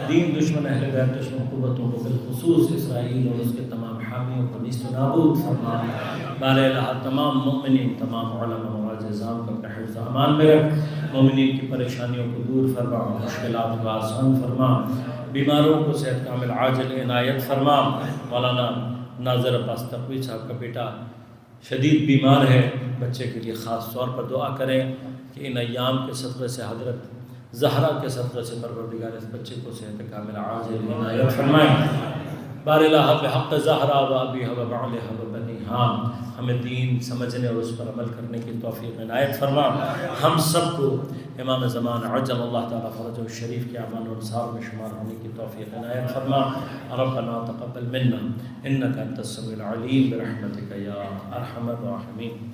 دین دشمن اہل بیت دشمن قوتوں کو بالخصوص اسرائیل اور اس کے تمام حامیوں کو نیست و نابود فرما. بار الہ تمام مومنین تمام علماء و معجزان کو اپنے حفظ و امان میں رکھ. مومنین کی پریشانیوں کو دور فرما. مشکلات کو آسان فرما. بیماروں کو صحت کامل عاجل عنایت فرما. مولانا ناظر عباس تقوی صاحب کا بیٹا شدید بیمار ہے. بچے کے لیے خاص طور پر دعا کریں کہ ان ایام کے صدقے سے حضرت زہرا کے صدقے سے پروردگار اس بچے کو صحت کامل عاجل عنایت فرمائیں. بار الہ بحق زہرا و ابیہا و بعلہا و بنیہا ہمیں دین سمجھنے اور اس پر عمل کرنے کی توفیق عنایت فرما. ہم سب کو امام زمان عجل اللہ تعالیٰ فرجہ الشریف کے امان و انصار میں شمار ہونے کی توفیق عنایت فرما. ربنا تقبل منا انک انت السمیع العلیم برحمتک یا ارحم الراحمین.